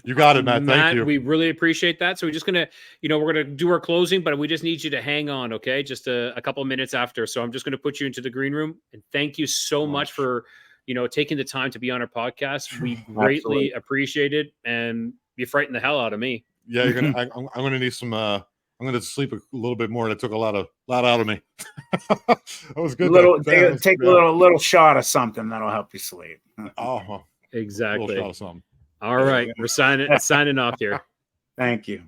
You got it, Matt. Thank you. We really appreciate that. So we're just gonna, we're gonna do our closing, but we just need you to hang on, okay? Just a couple minutes after. So I'm just gonna put you into the green room. And thank you so much for taking the time to be on our podcast. We greatly appreciate it, and you frightened the hell out of me. Yeah, you're gonna. I'm gonna need some. I'm gonna sleep a little bit more. That took a lot out of me. That was good. Take a little shot of something that'll help you sleep. Oh, exactly. A little shot of something. All right, we're signing off here. Thank you.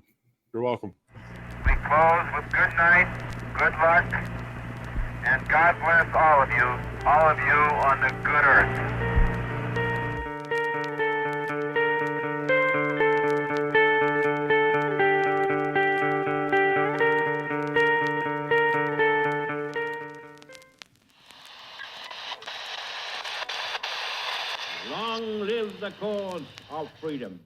You're welcome. We close with good night, good luck, and God bless all of you on the good earth. Long live the cause of freedom.